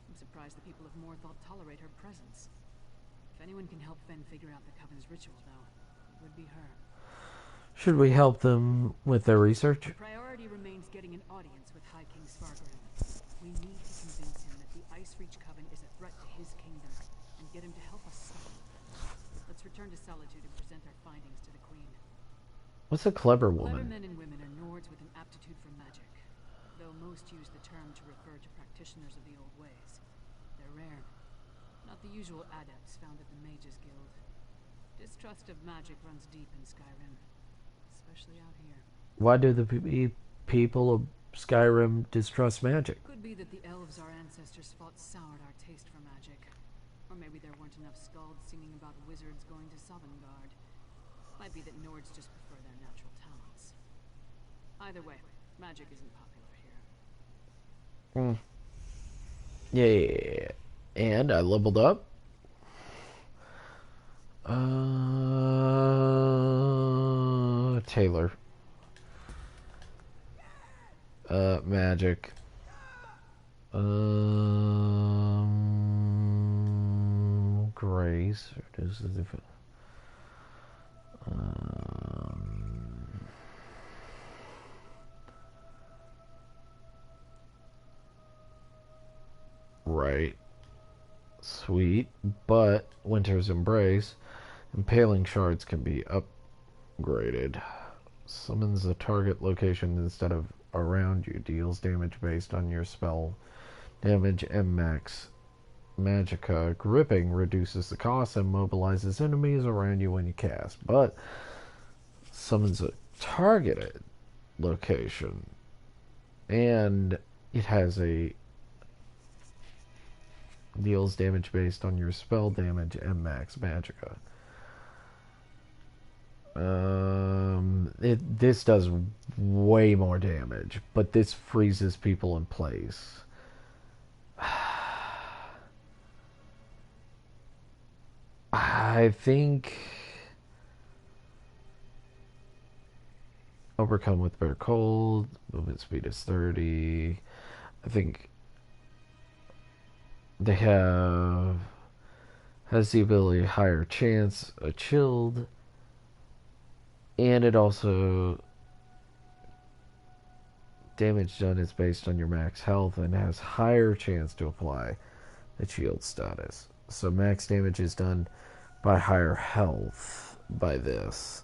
I'm surprised the people of Morthal tolerate her presence. If anyone can help Fen figure out the Coven's ritual, though, it would be her. Should we help them with their research? The priority remains getting an audience with High King Spargrim. We need to convince him that the Ice Reach Coven is a threat to his kingdom, and get him to help us stop it. Let's return to Solitude and present our findings to the Queen. What's a clever Clever woman? men and women are Nords with an aptitude for magic, though most use the term to refer to practitioners of the old ways. They're rare, not the usual adepts found at the Mages Guild. Distrust of magic runs deep in Skyrim, especially out here. Why do the people of Skyrim distrust magic? Could be that the elves our ancestors fought soured our taste for magic. Or maybe there weren't enough skalds singing about wizards going to Sovngarde. Might be that Nords just prefer their natural talents. Either way, magic isn't popular here. Yeah. And I leveled up. Taylor. Magic. Grace. Reduces the right. Sweet. But Winter's Embrace. Impaling shards can be upgraded. Summons a target location instead of around you. Deals damage based on your spell damage and max magicka. Gripping reduces the cost and mobilizes enemies around you when you cast, but summons a targeted location, and it has a deals damage based on your spell damage and max magicka. This does way more damage, but this freezes people in place. I think overcome with bare cold. Movement speed is 30. I think they has the ability higher chance a chilled, and it also damage done is based on your max health and has higher chance to apply the shield status. So max damage is done by higher health by this,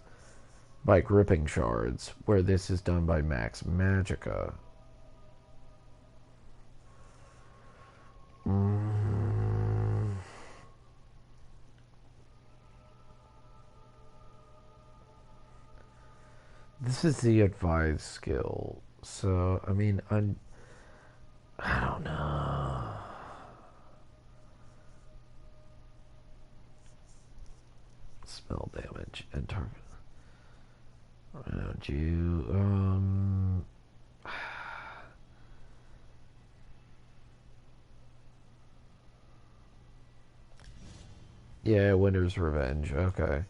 by gripping shards, where this is done by max magicka. This is the advised skill, so I mean, I don't know. Spell damage and target around you. Yeah, Winter's Revenge. Okay.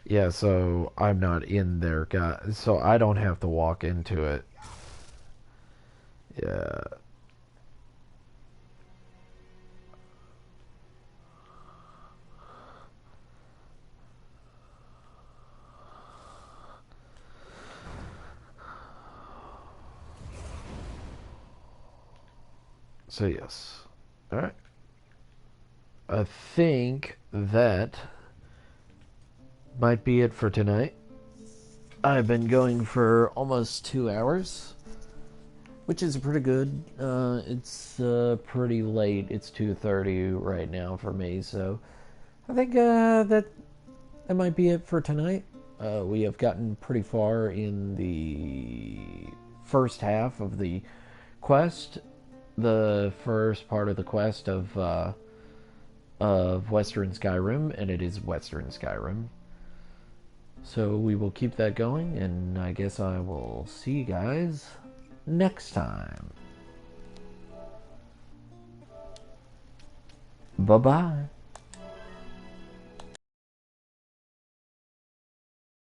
Yeah, so I'm not in there, guys. So I don't have to walk into it. Yeah. So yes. Alright. I think that might be it for tonight. I've been going for almost 2 hours, which is pretty good. It's pretty late. It's 2:30 right now for me, so I think that might be it for tonight. We have gotten pretty far in the first half of the quest, the first part of the quest of Western Skyrim, and it is Western Skyrim. So we will keep that going, and I guess I will see you guys next time. Bye-bye.